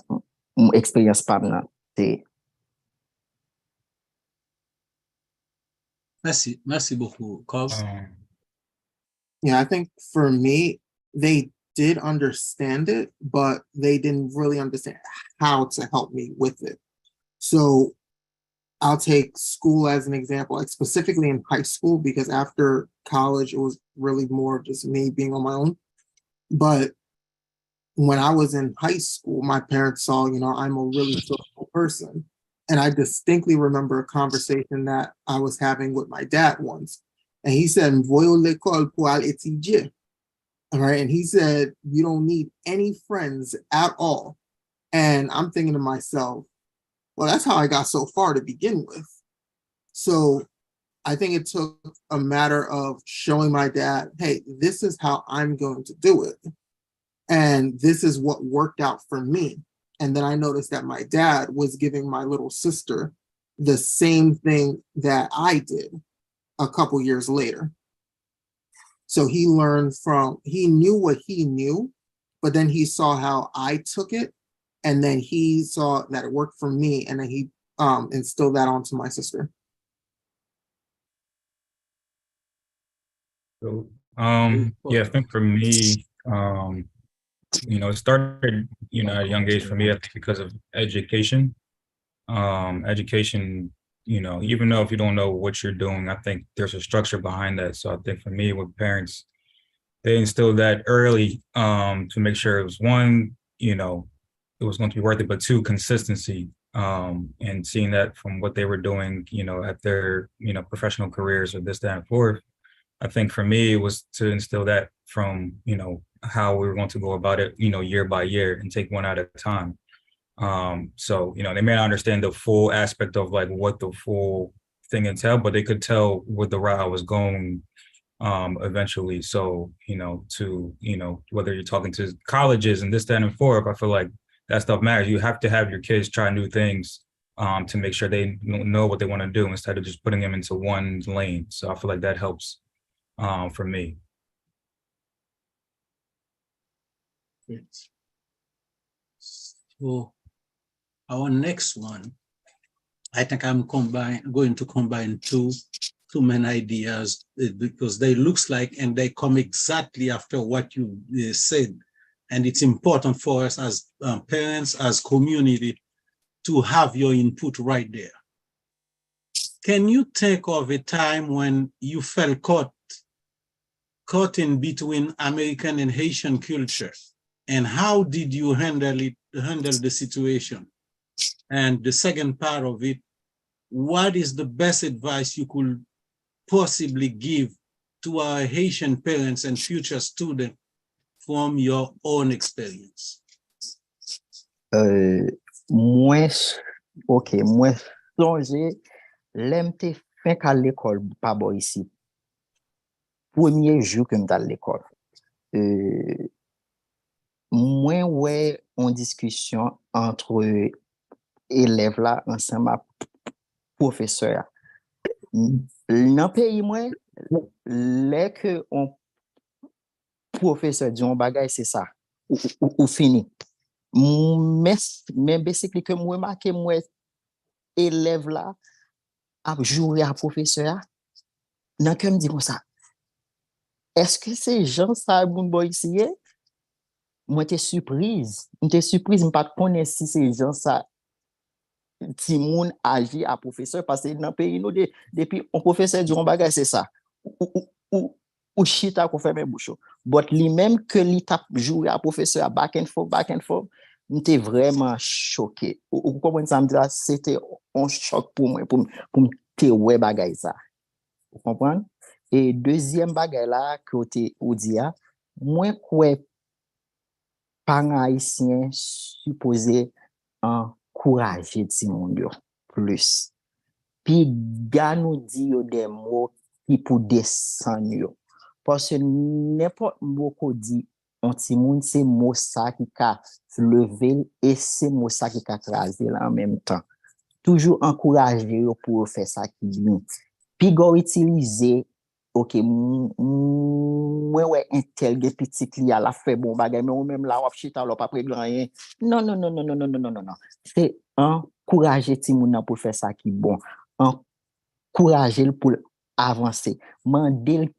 mon expérience par là. Merci beaucoup, Cobb. Yeah, I think for me, they did understand it, but they didn't really understand how to help me with it. So I'll take school as an example, like specifically in high school, because after college, it was really more of just me being on my own. But when I was in high school, my parents saw, I'm a really social person. And I distinctly remember a conversation that I was having with my dad once. And he said, Voyo l'école pour aller étudier. All right. And he said, you don't need any friends at all. And I'm thinking to myself, well, that's how I got so far to begin with. So I think it took a matter of showing my dad, hey, this is how I'm going to do it. And this is what worked out for me. And then I noticed that my dad was giving my little sister the same thing that I did a couple years later. So he knew what he knew, but then he saw how I took it. And then he saw that it worked for me. And then he instilled that onto my sister. So, yeah, I think for me, it started, at a young age for me, I think because of education. Education, even though if you don't know what you're doing, I think there's a structure behind that. So I think for me, with parents, they instilled that early to make sure it was one, it was going to be worth it, but two, consistency. And seeing that from what they were doing, at their, professional careers or this, that, and fourth. I think for me, it was to instill that from, how we were going to go about it, year by year and take one at a time. So, they may not understand the full aspect of like what the full thing entailed, but they could tell what the route I was going eventually. So, whether you're talking to colleges and this, that, and fourth, I feel like that stuff matters. You have to have your kids try new things to make sure they know what they want to do instead of just putting them into one lane. So I feel like that helps for me. Great. So our next one, I think I'm going to combine two main ideas because they looks like and they come exactly after what you said. And it's important for us as parents, as community, to have your input right there. Can you think of a time when you felt caught in between American and Haitian culture? And how did you handle the situation? And the second part of it, what is the best advice you could possibly give to our Haitian parents and future students from your own experience? Mwen sonje, lem te fin ka l'ekol pa bo isi. Premier jou ke m ta l'ekol. Mwen wè en discussion entre élève la ensemble professeur. Nan pays mwen, lè ke on professeur di on bagay c'est ça, ou fini. Men basically que mwen marke mwen élève la ap jouer à professeur, nan ke m di kon sa, est-ce que c'est Jean sa moun boy siye? Mwen te surprise, m pa konnen si c'est Jean sa ti moun agi à professeur, parce que nan pays nou depuis on professeur di on bagay c'est ça. Ou chita ko fè men boucho. But li même que li tap jouer à professeur back and forth, m'étais vraiment choqué. Ou comprenez ça, c'était un choc pour moi, pour te ouais bagay ça. Vous comprenez? Et deuxième bagay là, côté Oudia, moi, quoi, parents haïtiens supposé encourager ti moun yo plus. Puis, ga nous di yo des mots qui pour descendre yo. Parce que n'importe mot qu'on dit, on ti moun, c'est mot ça qui ka lever et c'est mot ça qui ka craser en même temps. Toujours encourager yo pour faire ça qui bien. Puis, go utiliser, ok, moi, ouais, intel, ge petit li a la fait bon bagay, mais ou même là, ou chita, ou pas prendre rien. Non. C'est encourager ti moun nan pour faire ça qui bon. Encourager pour avancer. Mandel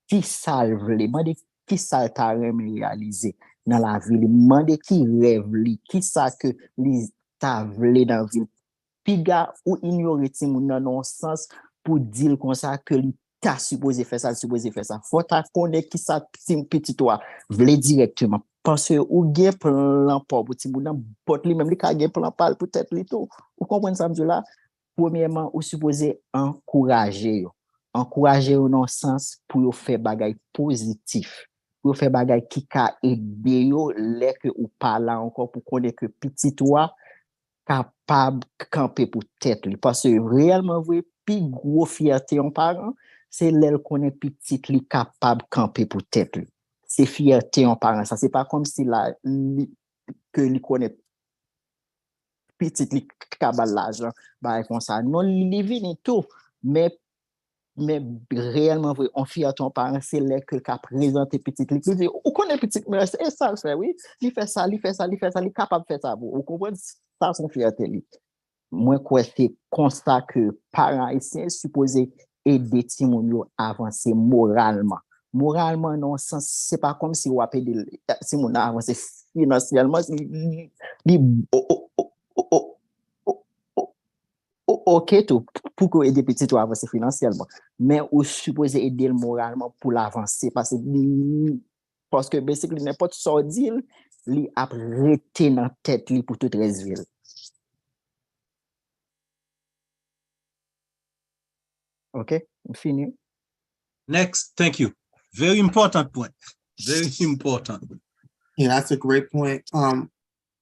qui salve li, mande qui sa ta reme réaliser dans la ville, mande qui rêve li, qui sa que li ta vle dans ville. Piga ou ignorer ti moun nan non sens pour dire comme ça que li ta supposé faire ça. Faut ta connaître qui sa petit toi vle directement. Parce que ou gen plan pour ti moun nan pot li même li ka gen plan pour peut-être li tout. Vous comprenez ça là? Premièrement, ou supposé encourager dans le sens pour faire bagay positif, pour faire bagay qui ka aider yo lè que ou parler encore pour connaître que petit toi capable camper pour tête li, parce que réellement vrai pi gros fierté en parent c'est lè connaît petit li capable camper pour tête li. C'est fierté en parent, ça c'est pas comme si là que li connaît petit li kabal l'argent bah comme ça non li vini tout mais réellement vrai on fier ton parent c'est là que qu'a présenter petit li dit ou connaît petit mais c'est ça le fait oui il fait ça il capable de faire ça vous comprenez ça son fierté li. Moi quoi c'est constat que parents ici supposé aider ti moun yo avancer moralement non sens c'est pas comme si ou aider si moun avancer financièrement ok tout pour que aider petit toi avancer financièrement mais ou supposé aider moralement pour l'avancer parce que basically n'importe so deal li a rete dans tête li pour toute resville. Ok, fini. Next, thank you. Very important point. Very important. Yeah, that's a great point.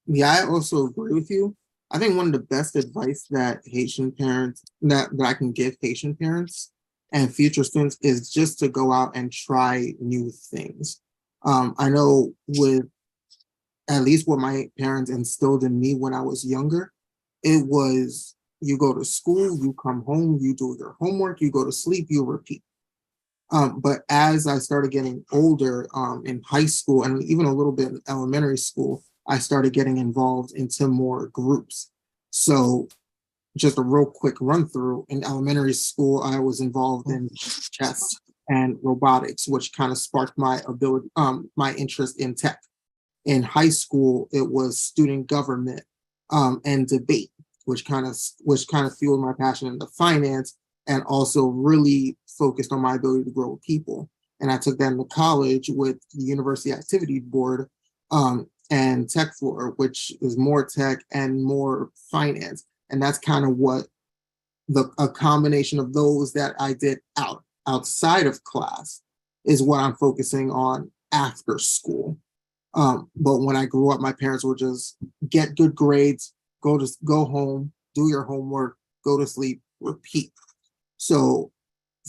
Yeah, I also agree with you. I think one of the best advice that Haitian parents that I can give Haitian parents and future students is just to go out and try new things. I know with at least what my parents instilled in me when I was younger, it was, you go to school, you come home, you do your homework, you go to sleep, you repeat. But as I started getting older in high school and even a little bit in elementary school, I started getting involved into more groups. So just a real quick run through, in elementary school, I was involved in chess and robotics, which kind of sparked my ability, my interest in tech. In high school, it was student government and debate, which kind of fueled my passion into finance and also really focused on my ability to grow with people. And I took that into college with the University Activity Board and Tech Floor, which is more tech and more finance. And that's kind of what a combination of those that I did outside of class is what I'm focusing on after school. But when I grew up, my parents were just get good grades, go home, do your homework, go to sleep, repeat. So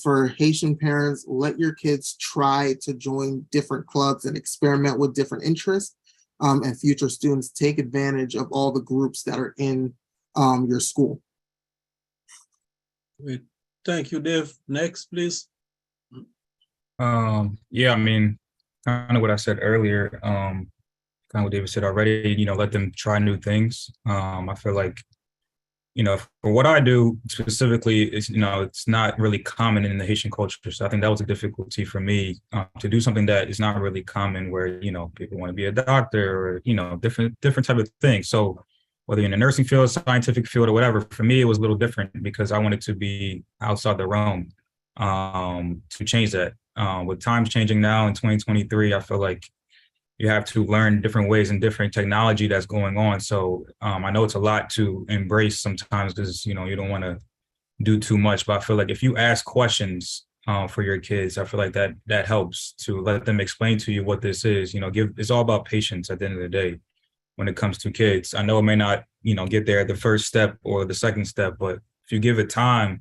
for Haitian parents, let your kids try to join different clubs and experiment with different interests. And future students, take advantage of all the groups that are in your school. Great. Thank you, Dave. Next, please. Yeah, I mean, kind of what I said earlier, kind of what David said already, let them try new things. I feel like, for what I do specifically is, it's not really common in the Haitian culture. So I think that was a difficulty for me to do something that is not really common where, people want to be a doctor or, different type of things. So whether in the nursing field, scientific field or whatever, for me, it was a little different because I wanted to be outside the realm to change that. With times changing now in 2023, I feel like you have to learn different ways and different technology that's going on. So I know it's a lot to embrace sometimes because, you don't want to do too much, but I feel like if you ask questions for your kids, I feel like that helps to let them explain to you what this is. It's all about patience at the end of the day when it comes to kids. I know it may not, get there the first step or the second step, but if you give it time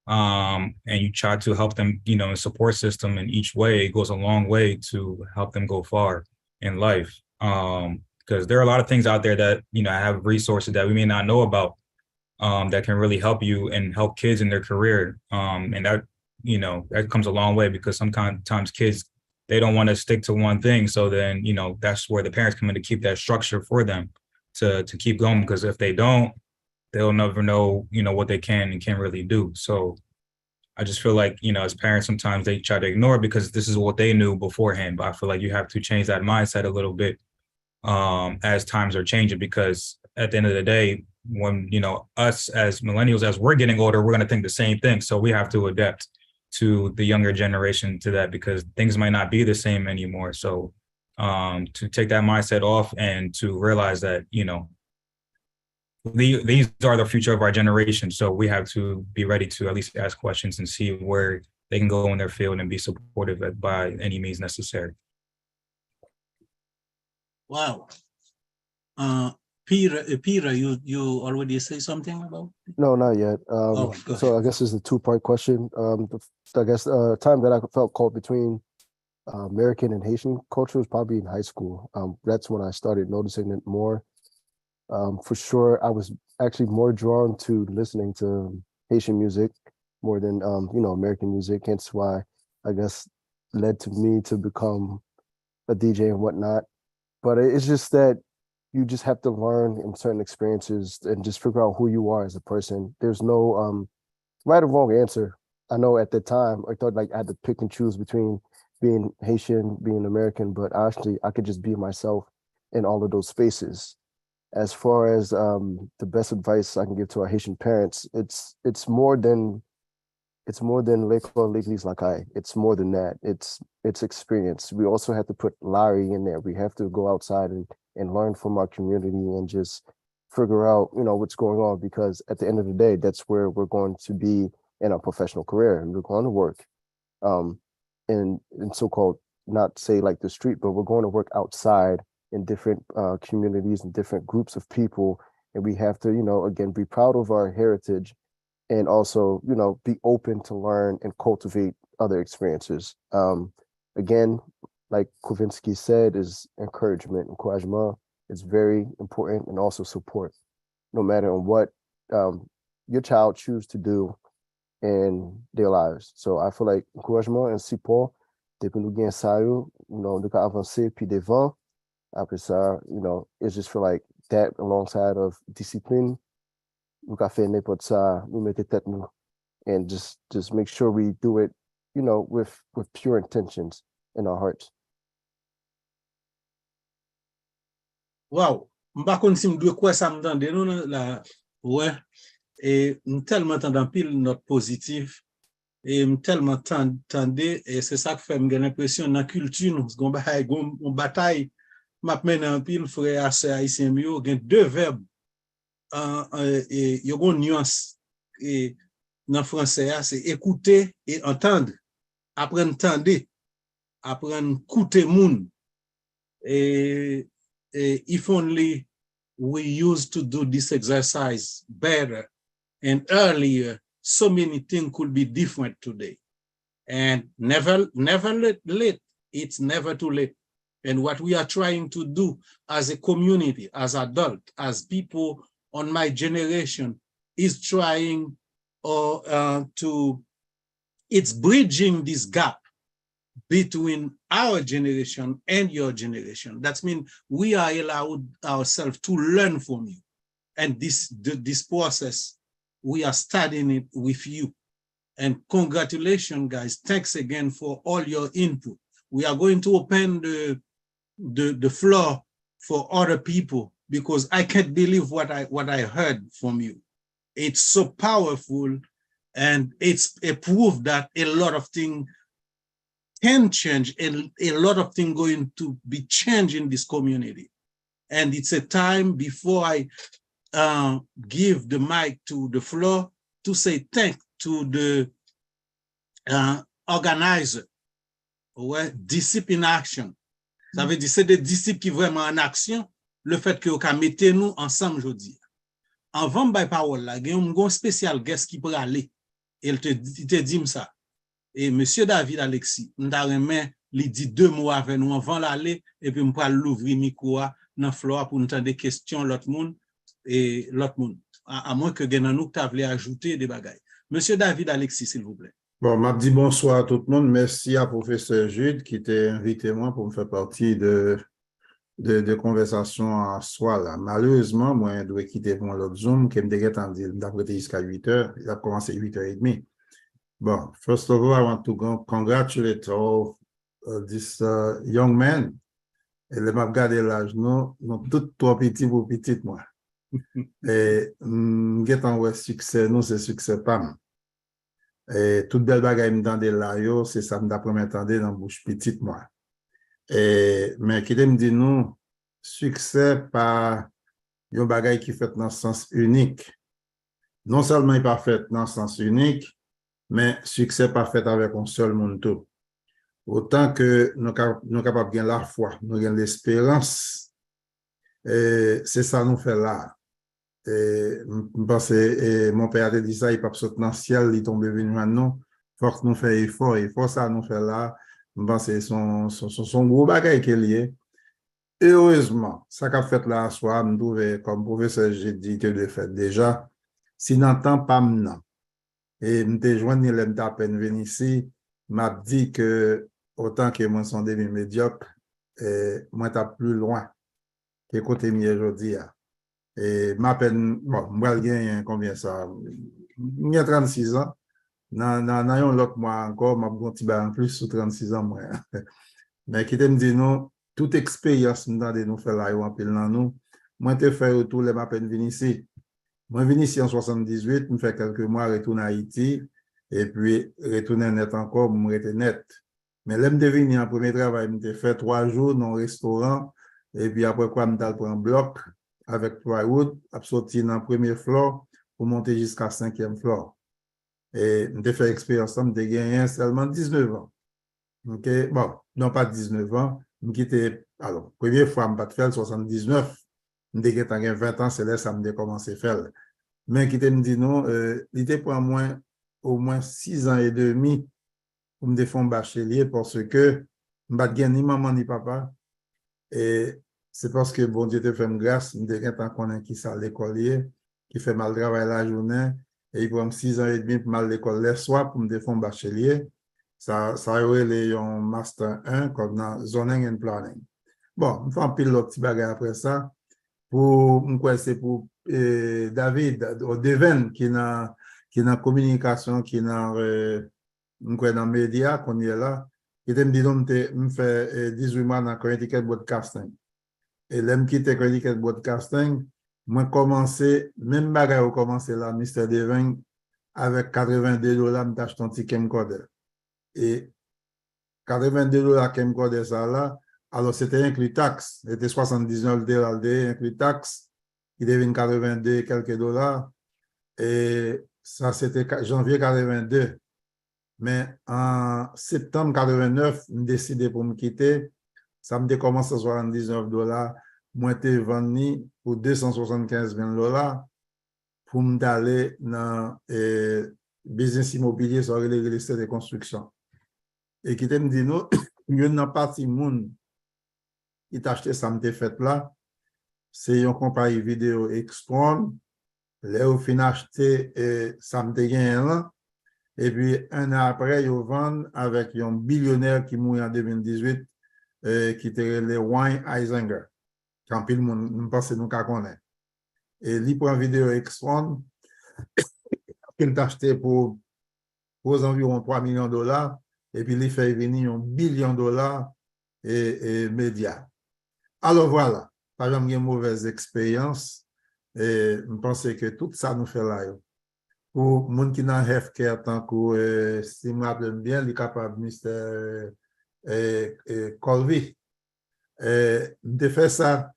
and you try to help them, a support system in each way, it goes a long way to help them go far in life. Because there are a lot of things out there that, have resources that we may not know about that can really help you and help kids in their career. And that, that comes a long way because sometimes kids, they don't want to stick to one thing. So then, that's where the parents come in to keep that structure for them to keep going. Because if they don't, they'll never know, what they can and can't really do. So I just feel like, as parents, sometimes they try to ignore it because this is what they knew beforehand. But I feel like you have to change that mindset a little bit as times are changing, because at the end of the day, when, us as millennials, as we're getting older, we're going to think the same thing. So we have to adapt to the younger generation to that because things might not be the same anymore. So to take that mindset off and to realize that, these are the future of our generation. So we have to be ready to at least ask questions and see where they can go in their field and be supportive by any means necessary. Wow. Peter, you already say something about it? No, not yet. Go So ahead. I guess it's a two-part question. I guess time that I felt caught between American and Haitian culture was probably in high school. That's when I started noticing it more. For sure, I was actually more drawn to listening to Haitian music more than American music. Hence why I guess led to me to become a DJ and whatnot. But it's just that you just have to learn in certain experiences and just figure out who you are as a person. There's no right or wrong answer. I know at the time I thought like I had to pick and choose between being Haitian, being American, but actually I could just be myself in all of those spaces. As far as the best advice I can give to our Haitian parents, it's more than l'école, l'église, la caille. It's more than that. It's experience. We also have to put Larry in there. We have to go outside and learn from our community and just figure out, what's going on, because at the end of the day, that's where we're going to be in our professional career, and we're going to work in so-called, not say like the street, but we're going to work outside in different communities and different groups of people. And we have to, again, be proud of our heritage and also, be open to learn and cultivate other experiences. Again, like Kovinsky said, is encouragement. Encouragement is very important, and also support. No matter on what your child choose to do in their lives. So I feel like encouragement and support, depuis nous gagnons ça, nous avons avancé puis devant. Après ça, it just feel like that alongside of discipline, nous avons fait n'importe ça, nous mettons tête nous, and just make sure we do it, with pure intentions in our hearts. Wow, m'pa kon si m'dwe quoi ça m'tende nous la ouais et tellement tendant pile note positif et tellement tende et c'est ça que fait me l'impression dans culture nous gon bataille m'a mené en pile frère à sœur haïtien yo gen deux verbes et yo gon nuance et dans français c'est écouter et entendre apprendre tendre apprendre écouter moun et if only we used to do this exercise better and earlier, so many things could be different today. And never late. It's never too late. And what we are trying to do as a community, as adults, as people on my generation, is trying it's bridging this gap between our generation and your generation. That means we are allowed ourselves to learn from you. And this process, we are studying it with you. And congratulations, guys. Thanks again for all your input. We are going to open the floor for other people because I can't believe what I heard from you. It's so powerful, and it's a proof that a lot of things can change, and a lot of things going to be changed in this community. And it's a time before I give the mic to the floor to say thanks to the organizer. Ouais, disciples in action. Ça veut dire c'est des disciples qui vraiment en action, le fait que vous mettez nous ensemble aujourd'hui. Avant de parole là, il y a un spécial guest qui peut aller. Il te dit ça. Et monsieur David Alexis, m'darremen li dit deux mots avec nous avant l'aller et puis m'pa l'ouvrir micro dans floor pour nous entendre des questions l'autre monde et l'autre monde. À moins que gen nous t'a voulu ajouter des bagailles. Monsieur David Alexis, s'il vous plaît. Bon, m'a dit bonsoir à tout le monde. Merci à professeur Jude qui t'a invité moi pour me faire partie de conversation à soi là. Malheureusement, moi, je dois quitter pour l'autre Zoom qui me déguette en dire d'après jusqu'à 8h. Il a commencé 8h30. Bon, first of all, I want to congratulate all this young man. Et les m'a regardé l'âge, non, tout trop petit pour petit, moi. Et m'getan ouais succès, non, c'est succès pas. Et toute belle bagaille m'dande là, yo, c'est ça m'da premier tendé dans bouche petite, moi. Et, mais qui me dit non, succès pas yon bagaille qui fait dans le sens unique. Non seulement il pas fait dans le sens unique, mais succès pas fait avec un seul monde tout. Autant que nous capables de gagner la foi, nous gagnons l'espérance. Et c'est ça nous fait là. Et je pense que mon père a dit ça, il pas sauter dans le ciel, il tombe venu maintenant. Faut que nous fassions effort, ça nous fait là. Je pense que c'est son gros bagage qui est lié. Et heureusement, ça qu'a fait là, soit, je trouve, comme professeur, j'ai dit que le fait déjà, si n'entend pas maintenant, et je joigné l'aime à peine venir ici, m'a dit que autant que moi sont demi médiocre, moi t'as plus loin que côté mieux aujourd'hui. Et ma peine, bon, moi j'ai combien ça? J'ai 36 ans. Dans l'autre mois encore, m'a bon petit en plus sous 36 ans moi. Mais qui te me dit non, toute expérience nous de nous faire là en pile dans nous. Moi te fait retour les ma peine venir ici. Moi venu ici en 78, me fait quelques mois retourner à Haïti et puis retourner net encore, me rester net. Mais là me devenu en premier travail, me fait 3 jours dans un restaurant et puis après quoi me prendre un bloc avec plywood, a sorti dans le premier floor pour monter jusqu'à 5e floor. Et me fait expérience ça, me gagné seulement 19 ans. OK, bon, non pas 19 ans, me quitté alors première fois me pas faire 79. Me gagné 20 ans, c'est là ça me commencé faire. Mais qui me dit non, il était pour moi au moins 6 ans et demi pour me défendre bachelier parce que je n'ai pas ni maman ni papa. Et c'est parce que bon Dieu te fait grâce, je ne sais pas qui ça l'écolier. qui fait mal travail la journée, et il prend 6 ans et demi pour mal l'école les soirs pour me défendre bachelier. Ça aurait un master 1 comme dans zoning and planning. Bon, on fait un pile l'autre petit bagage après ça. C'est pour David, Devin, qui est dans communication, qui est dans les médias, qu'on est là. Il me dit, je fais 18 mois dans Connecticut Broadcasting. Et l'aime quitter Connecticut Broadcasting, moi commencé, même bagage au commencé là, Mr. Devin, avec $82, m'achète un petit camcorder. Et $82 camcorder ça là, alors c'était inclus taxe, c'était $79 inclus taxe, il devient 82 quelques dollars, et ça c'était janvier 82. Mais en septembre 89, je décidé pour me quitter, ça me commencé à $79, moi j'étais vendu pour $275,000 pour m'aller dans business immobilier sur les real estate de construction. Et qui me dit, non, il y a une partie monde qui t'a acheté ça, me fait là, c'est une compagnie vidéo Expron, là où fin acheté ça me gagné là, et puis un an après, ils vendent avec un billionnaire qui mourit en 2018, qui était le Wayne Eisinger, quand pile monde me pense nous qu'à connaître. Et il prend vidéo Expron, qu'il t'a acheté pour environ $3 millions, et puis il fait venir $1 billion et médias. Alors voilà, par exemple, une mauvaise expérience, et je pense que tout ça nous fait là. Pour les gens qui sont dans healthcare, tant que, si je me rappelle bien, il est capable, Mr. Colby, de faire ça.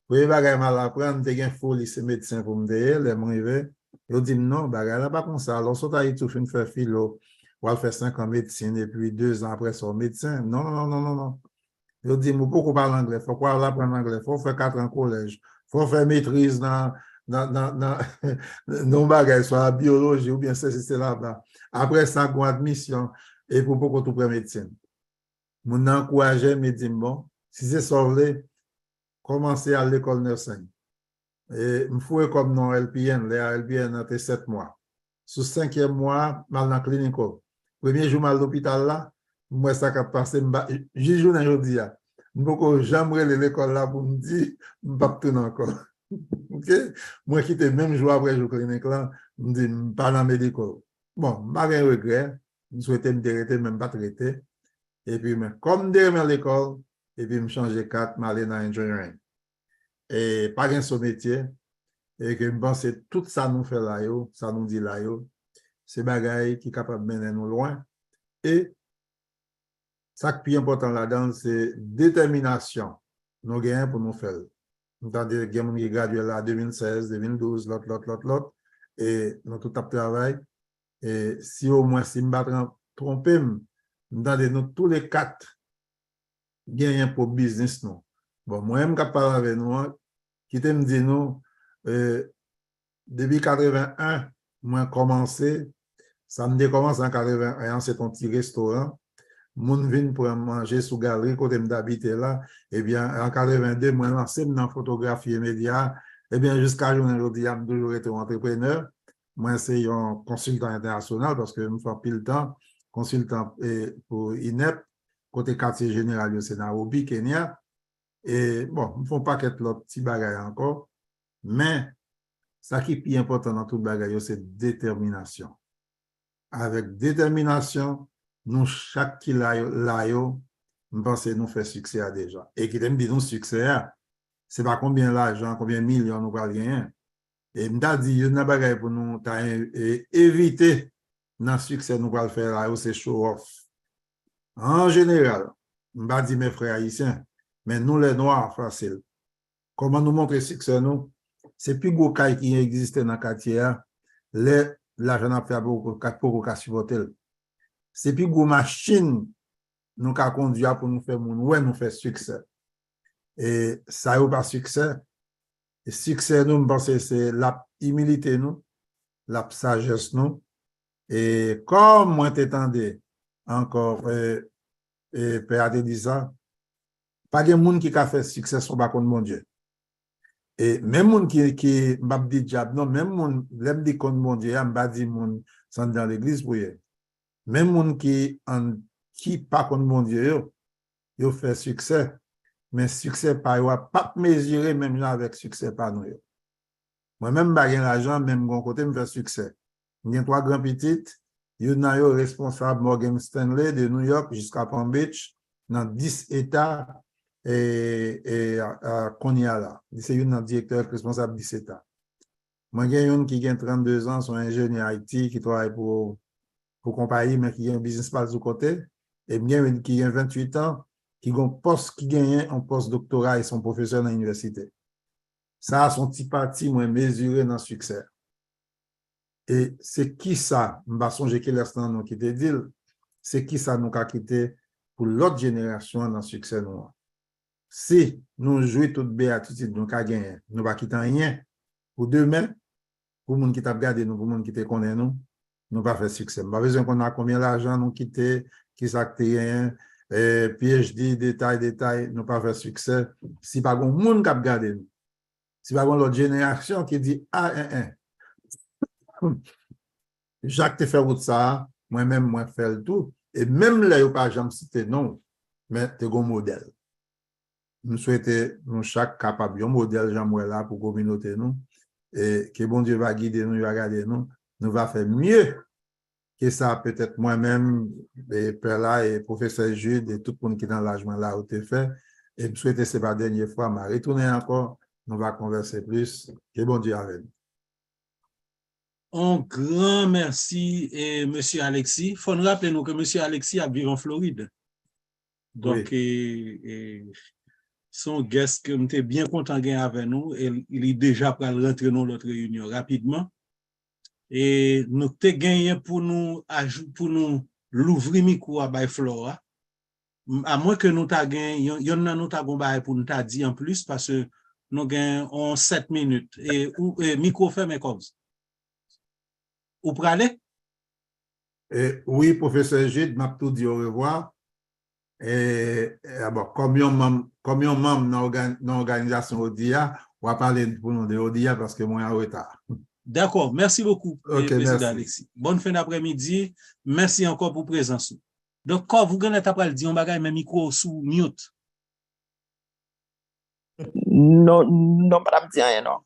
Pour les bagages mal apprendre, de gagner folie, c'est médecin pour me dire, les m'arriver. Ils disent non, bagages là pas comme ça. Alors, soit tu as fait faire philo, ou faire 5 ans en médecine, et puis 2 ans après, son médecin. Non, non, non, non, non. Ils disent, moi, beaucoup parler anglais, il faut quoi apprendre anglais, il faut faire 4 ans au collège, il faut faire maîtrise dans nos bagages, soit la biologie ou bien c'est là-bas. Après ça, on admission, et pour beaucoup tout prendre médecine. Mon encouragé me dit, bon, si c'est sauvé, commencez à l'école nursing. Et je fais comme non LPN, les LPN étaient 7 mois. Sous 5e mois, mal dans la clinique. Premier jour, mal à l'hôpital là, moi, ça a passé, j'ai joué aujourd'hui. Je j'aimerais l'école là pour me dire, je ne pas tourner encore. Ok? Moi, qui était même jour après jour clinique là, je me dis, je ne pas dans médical. Bon, je n'ai pas de regret, je souhaitais me traiter, même pas traiter. Et puis, comme je suis à l'école, et puis je change de 4, je aller dans l'engineering. Et pas un son métier, et que je pense que tout ça nous fait là, ça nous dit là, c'est bagaille qui est capable de mener nous loin. Et ça qui est plus important là-dedans, c'est détermination. Nous gagnons pour nous faire. Nous avons des gens qui graduent là en 2016, 2012, l'autre, et nous tout le travail. Et si au moins, si je me trompe, nous avons tous les 4 gagnent pour business. Nous. Bon, moi, je suis parler avec nous, qui me dit nous, depuis 81, moi, commencé, ça me commence en 81, c'est un petit restaurant. Moun vin pour manger sous galerie côté d'habiter là, et bien en 82 moi lancé dans photographie et médias, et bien jusqu'à aujourd'hui j'ai toujours été entrepreneur. Moi c'est un consultant international parce que je fais pile temps consultant pour INEP côté quartier général c'est Nairobi Kenya, et bon je fais pas quelques petits bagages encore, mais ça qui est plus important dans tout bagage c'est détermination. Avec détermination, nous, chaque qui l'a yo, nous pensons nous faire succès à déjà. Et qui t'aime dire nous succès, c'est pas combien l'argent, combien de millions nous va gagner. Et m'ta dit, il y a une bagaille pour nous éviter dans succès nous va le faire là, c'est show off. En général, m'ta dit mes frères haïtiens, mais nous les noirs, facile. Comment nous montrer succès nous? C'est plus gros caille qui existe dans le quartier, l'argent a fait pour qu'à supporter. C'est plus gros machine nous qu'a conduit pour nous faire nous faire succès. Et ça n'est pas succès. Et succès nous, je pense que c'est la humilité nous, la sagesse nous. Et comme moi t'étendais encore, Père a dit ça, pas de monde qui a fait succès sur le contre mon Dieu. Et même moun qui m'a dit diable, non, même moun, l'aime dit contre mon Dieu, m'a dit moun, sont dans l'église pour y. Même moun qui pas contre mon Dieu, yo fait succès. Mais succès pas, yo pas mesurer même là avec succès pas nous. Moi-même, bah, j'ai l'argent, même bon côté, me fait succès. J'ai 3 grands petites, yo nan yo responsable Morgan Stanley de New York jusqu'à Palm Beach, dans 10 États et qu'on y a là. C'est une directeur responsable 10 États. Moi, j'ai une qui a 32 ans, son ingénieur IT, qui travaille pour compagnie, mais qui a un business pas du côté. Et bien, une qui a 28 ans, qui a un poste, qui gagne un post doctorat et son professeur dans l'université. Ça a son petit parti, moi, mesuré dans le succès. Et c'est qui ça, je ne sais pas qui l'instant nous quitter dit, c'est qui ça nous a quitté pour l'autre génération dans le succès nous. Si nous jouons toute béatitude, nous avons gagné, nous ne va quitter rien. Pour demain, pour les gens qui t'a regardé nous, pour les gens qui te connaissent nous, nous pas faire succès. Pas besoin qu'on a combien d'argent nous quitter, qui s'acte rien, PhD, détail, nous pas faire succès. Si pas un monde qui a regardé nous, si pas l'autre génération qui dit, Jacques te fait route ça, moi-même, moi, fait le tout. Et même là, il n'y a pas jamais cité non, mais tu es un modèle. Nous souhaitons, nous, chaque capable, un modèle, j'aimerais là pour la communauté, nous, et que bon Dieu va guider nous, il va garder nous, nous va faire mieux que ça, peut-être moi-même, et Père là, et professeur Jude, et tout le monde qui est dans l'âgement là où tu fait. Et je souhaite, c'est pas la dernière fois, mais retourner encore, nous va converser plus. Que bon Dieu avec nous. Un grand merci, monsieur Alexis. Il faut nous rappeler que monsieur Alexis a vécu en Floride. Donc, son guest que nous sommes bien content de avec nous, et il est déjà prêt à rentrer dans notre réunion rapidement. Et nous avons gagné pour nous l'ouvrir micro à Flora. À moins que nous avons gagné, il y en a nous avons pour nous dire en plus parce que nous avons 7 minutes. Et micro fermé comme ça. Vous parlez? Oui, professeur Gide, m'a tout dit au revoir. Et comme un membre dans l'organisation ODIA, on va parler pour nous de ODIA parce que moi, en retard. D'accord, merci beaucoup, Okay, Président merci. Alexis. Bonne fin d'après-midi. Merci encore pour présence. Donc, quand vous gagnez après dire, on va mettre micro sous mute. Non, pas dire rien, non.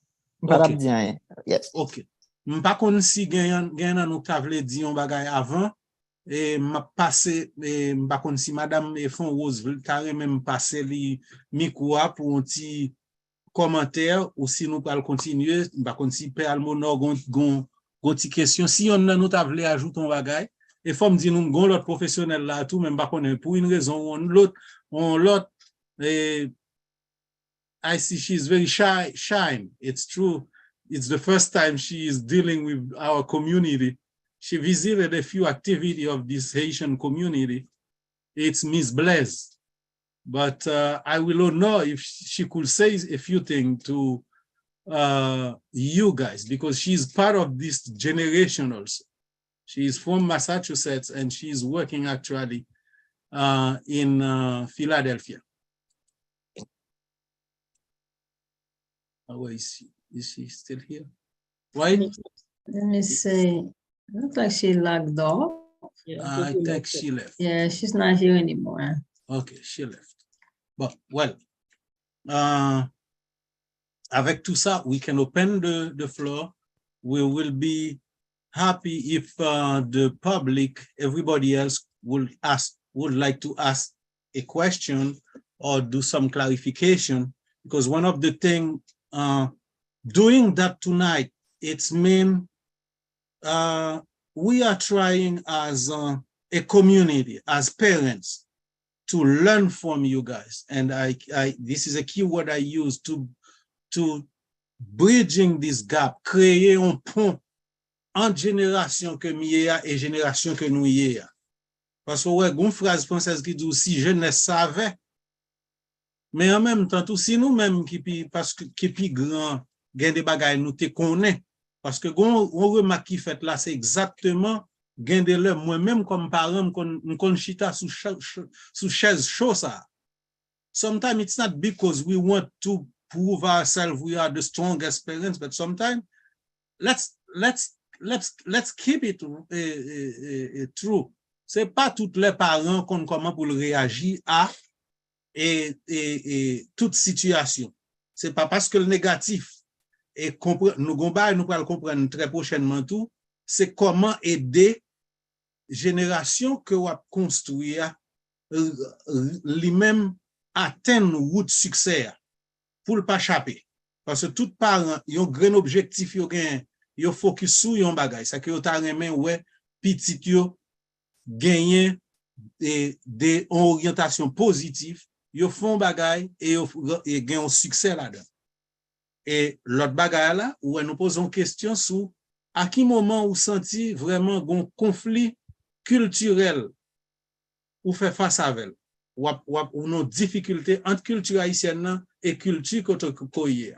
Pas Ok. dire rien. Yes. Ok. Par contre, si gagnant nous t'avait dit on bagay avant, et m'a passé, par contre, si madame Fon Rose veut carrément même passer le micro pour un petit commentaire, ou si nous allons continuer, par contre, si Père Almonor gon petite question, si on nous t'avait ajouter un bagay, et faut me dire nous gon l'autre professionnel là tout, même par contre, pour une raison ou l'autre, I see she's very shy. It's true. It's the first time she is dealing with our community. She visited a few activities of this Haitian community. It's Miss Blaise. But I will know if she could say a few things to you guys, because she's part of this generation also. She's from Massachusetts and she's working actually in Philadelphia. Where is she? Is she still here? Why? Let me see. Looks like she logged off. I think she left. Yeah, she's not here anymore. Okay, she left. But well, avec tout ça, we can open the floor. We will be happy if the public, everybody else would like to ask a question or do some clarification, because one of the things doing that tonight, it's mean we are trying as a community, as parents, to learn from you guys. And this is a keyword I use to bridging this gap, créer un pont entre génération que mieux et génération que nous y est. Parce que ouais, une phrase française qui dit si jeunesse savait, mais en même temps, tout si nous-mêmes qui plus grand, gain des bagages nous te connaît. Parce que on remarque qui fait là, c'est exactement gain de l'heure. Moi-même, comme parent, on chita sous chaise chaud ça. Sometimes it's not because we want to prove ourselves we are the strongest parents, but sometimes let's keep it true. C'est pas tous les parents qu'on comment pour réagir à toute situation. C'est pas parce que le négatif et nous allons comprendre très prochainement tout, c'est comment aider génération que on a construire lui-même atteindre route succès pour le pas échapper. Parce que tout parent, ils ont un grand objectif, ils ont focus sur yon bagay. Ça que yon ta remen ouais petit yo gagner des orientations positives, ils font bagay et ils gagnent un succès là-dedans. Et l'autre bagay là, où nous posons question sur à quel moment vous senti vraiment un conflit culturel ou fait face avec ou nos difficultés entre culture haïtienne et culture côté.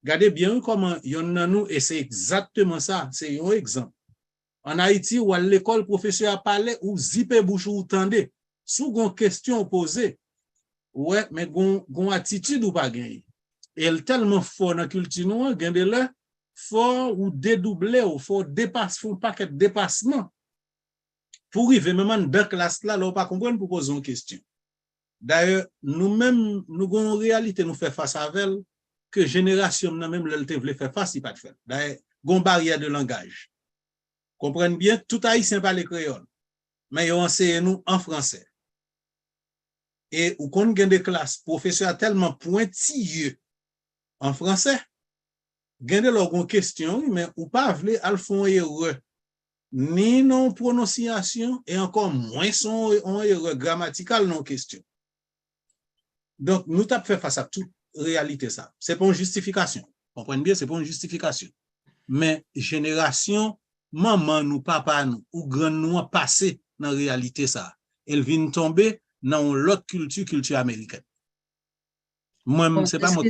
Regardez bien comment yon nan nous et c'est exactement ça, c'est un exemple. En Haïti, où à l'école professeur a parlé ou zipe bouche ou tendez, sous gon question posée, ouais, mais gon attitude ou pas gagné. Et tellement fort dans la culture noire, gagne de là, fort ou dédoubler ou fort dépasse, font paquet de dépassement. Pour arriver même dans classe là, on pas comprendre pour poser une question. D'ailleurs, nous-mêmes, nous avons une réalité, nous faisons face à elle, que génération, même l'elle voulait faire face, il pas de faire. D'ailleurs, gon barrière de langage. Comprenez bien, tout haïtien parle créole, mais ils enseignent nous en français. Et ou qu'on gagne des classes, professeur tellement pointilleux en français, gagne leur une question, mais ou pas vle al font erreur, ni non prononciation, et encore moins son erreur grammaticale non question. Donc, nous t'avons fait face à toute réalité ça. C'est pas une justification. Comprenez bien, c'est pas une justification. Mais génération, maman nous, papa nous, ou grand nous a passé dans la réalité ça. Elle vient tomber dans l'autre culture américaine. Moi, c'est pas moi.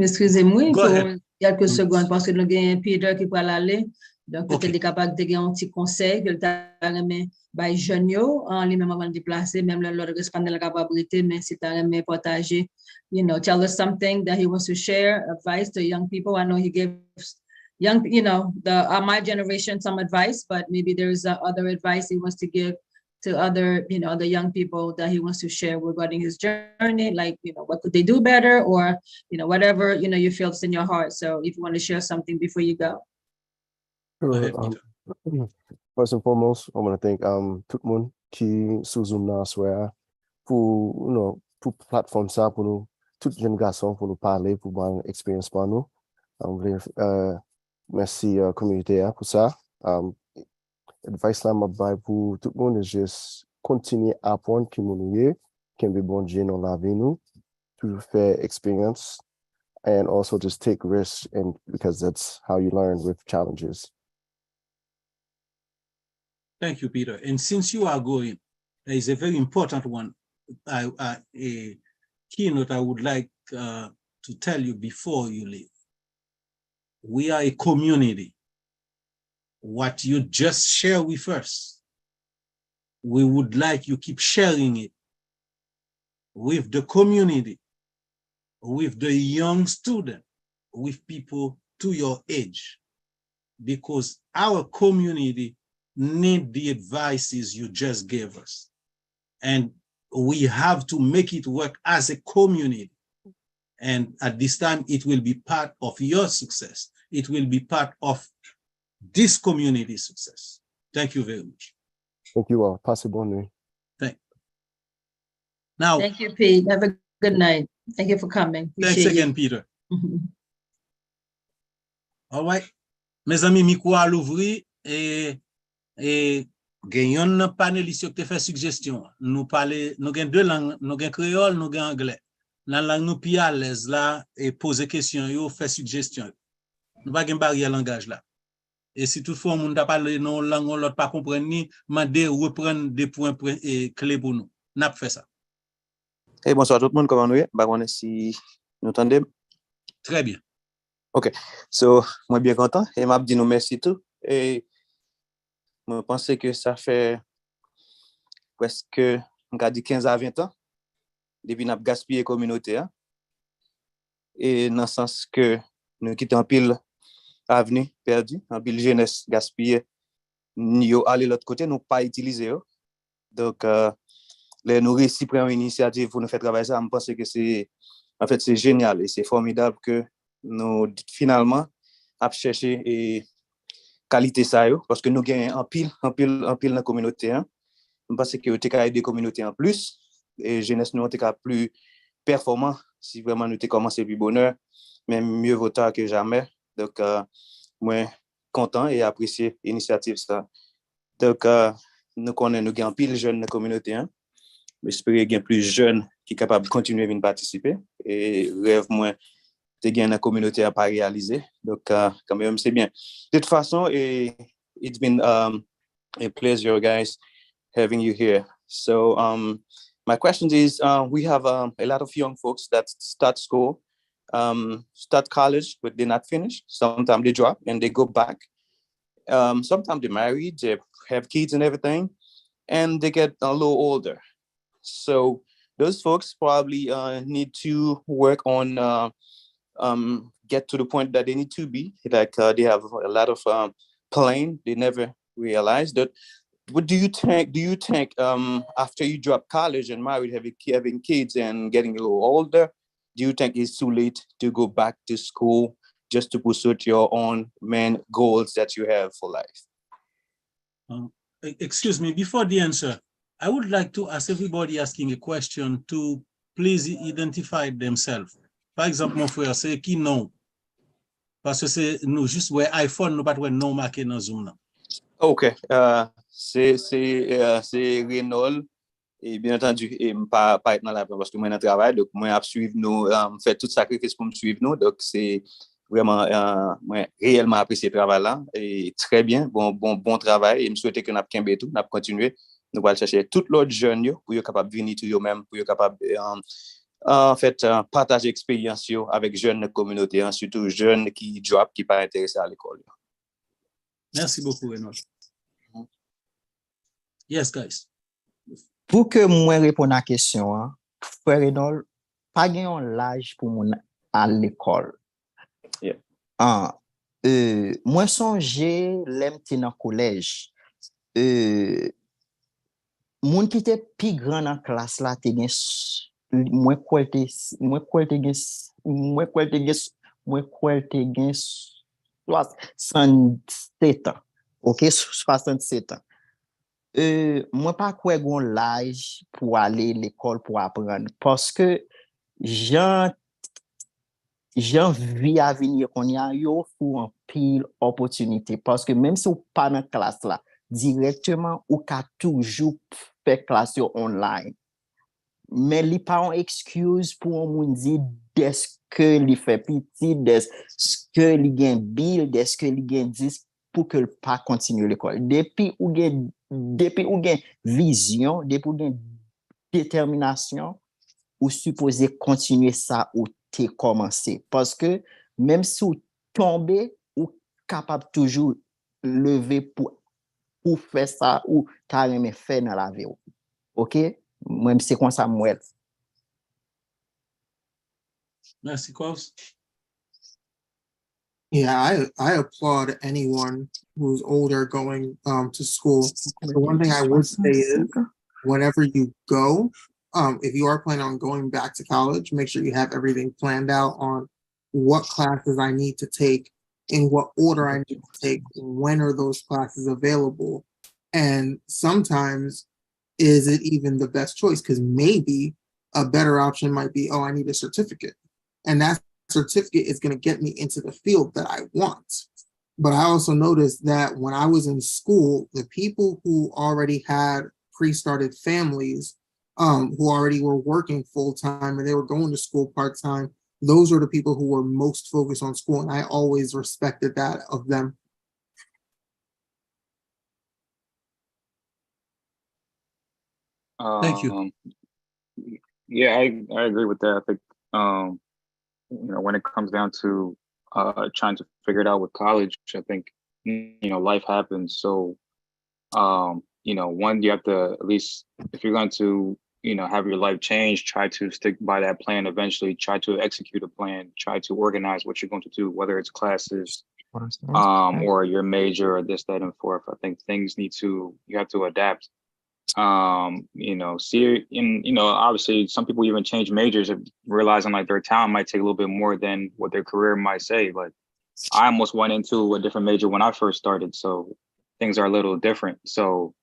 Excusez-moi, il Go faut ahead. quelques secondes parce que nous avons Peter qui peut aller. Donc, peut-être Okay. capable de gagner un petit conseil que le temps by jeune yo, en lui-même avant de déplacer, même le respecter la capacité, mais si tu as partager, you know, tell us something that he wants to share, advice to young people. I know he gives young, you know, my generation some advice, but maybe there's other advice he wants to give to other, you know, the young people that he wants to share regarding his journey, like, you know, what could they do better, or, you know, whatever, you know, you feel in your heart. So if you want to share something before you go. Go ahead, Peter. First and foremost, I want to thank tout le monde qui sous Zoom là soir pour you know pour plateforme ça pour nous toute jeune garçon pour nous parler pour bonne expérience pour nous. Merci communauté pour ça. Advice là m'a bail pour tout le monde est juste continuer à apprendre qui nous est, qui est bon Dieu dans la vie nous, toujours faire expérience and also just take risks and because that's how you learn with challenges. Thank you, Peter. And since you are going, there is a very important one, a keynote I would like to tell you before you leave. We are a community. What you just share with us, we would like you keep sharing it with the community, with the young student, with people to your age, because our community need the advices you just gave us. And we have to make it work as a community. And at this time, it will be part of your success. It will be part of this community's success. Thank you very much. Thank you all. Passe bonne nuit. Now, Thank you, Pete. Have a good night. Thank you for coming. Thanks Appreciate again, Peter. All right. Mes amis, micro à l'ouvrir et gagnons panéliste qui te fait suggestion. Nous parler, nous gagnons deux langues, nous gagnons créole, nous gagnons anglais. La langue nous plus à l'aise là et poser question, yo fait suggestion. Nous pas gain barrière langage là. Et si toutefois on t'a parlé non langue l'autre pas comprendre ni, demander reprendre des points clés pour nous. N'a pas fait ça. Hey, bonsoir tout le monde, comment nous est? Bah, si nous entendez? Très bien. OK. So, moi bien content et m'a dit nous merci tout et je pense que ça fait presque on a dit 15 à 20 ans depuis n'a gaspillé communauté hein? et dans le sens que nous quittons un pile avenue perdu, un pile jeunesse gaspillée, nous aller l'autre côté, nous pas utiliser. Donc, nous réussi prendre une initiative pour nous faire travailler ça, je pense que c'est génial et c'est formidable que nous finalement avons cherché et qualité ça parce que nous gagnons en pile dans la communauté. Je pense que nous avons des communautés en plus et jeunesse nous avons plus performant si vraiment nous avons commencé plus bonheur, mais mieux vaut tard que jamais. Donc, moi, content et apprécié l'initiative ça. Donc, nous connaissons nous gagnons pile jeunes dans la communauté. Mais j'espère qu'il y a plus jeunes qui sont capables de continuer à participer. Et rêve, moi, de gagner une communauté à pas réaliser. Donc, quand même, c'est bien. De toute façon, it's been a pleasure, guys, having you here. So, my question is, we have a lot of young folks that start school, start college, but they're not finished. Sometimes they drop and they go back. Sometimes they're married, they have kids and everything, and they get a little older. So those folks probably need to work on get to the point that they need to be. Like they have a lot of plan. They never realized that. What do you think? Do you think after you drop college and married, having kids and getting a little older, do you think it's too late to go back to school just to pursue your own main goals that you have for life? Excuse me, before the answer, I would like to ask everybody asking a question to please identify themselves. Par exemple, mon frère, c'est qui non? Parce que c'est nous juste ouais iPhone, nous pas de non marqué dans Zoom là. OK. C'est Renault. Et bien entendu, et pas être dans la parce que moi, je travaille, donc moi, je suivre nous, faire tout sacrifice pour me suivre nous. Donc, c'est vraiment, moi, réellement apprécié le travail là. Et très bien, bon travail. Et je souhaite que nous avons tout, nous continuer. Nous allons chercher tout l'autre jeune pour être capable de venir tout eux-mêmes, pour être capable en fait, partager l'expérience avec jeunes de la communauté, surtout jeunes qui drop, qui ne sont pas intéressés à l'école. Merci beaucoup, Renaud. Yes, guys. Pour que moi réponde à la question, frère Renol, pas gagnant l'âge pour mon à l'école. Yeah. Moi songe l'aime dans collège. Moun qui était plus grand dans classe là, te gen moi quoi te gen 67 ans. OK, 67 ans. Moi pas quoi gon l'âge pour aller à l'école pour apprendre parce que j'en vis à venir qu'on y a yo pour un pile opportunité parce que même si ou pas dans classe là directement ou ka toujours faire classe yo online mais li pas une excuse pour moun dire est-ce que li fait petit est-ce que li gen bill est-ce que li gen 10 pour que le pas continuer l'école depuis ou gen vision depuis ou gen détermination ou supposé continuer ça ou t'es commencé parce que même si vous tombez ou capable toujours lever pour faire ça ou carrément faire dans la vie. OK? Même c'est comme ça moi. Merci, Kos. Yeah, I applaud anyone who's older going to school. The one thing I would say is whenever you go, if you are planning on going back to college, make sure you have everything planned out on what classes I need to take, in what order I need to take, when are those classes available, and sometimes is it even the best choice? Because maybe a better option might be, oh, I need a certificate, and that certificate is going to get me into the field that I want. But I also noticed that when I was in school, the people who already had pre-started families, who already were working full-time and they were going to school part-time, those are the people who were most focused on school. And I always respected that of them. Thank you. Yeah, I agree with that. I think, when it comes down to trying to figure it out with college, I think, life happens. So, one, you have to, at least if you're going to have your life change, try to stick by that plan eventually, try to execute a plan, try to organize what you're going to do, whether it's classes, or your major or this, that, and fourth. I think you have to adapt. Obviously some people even change majors of realizing like their talent might take a little bit more than what their career might say. Like I almost went into a different major when I first started, so things are a little different. So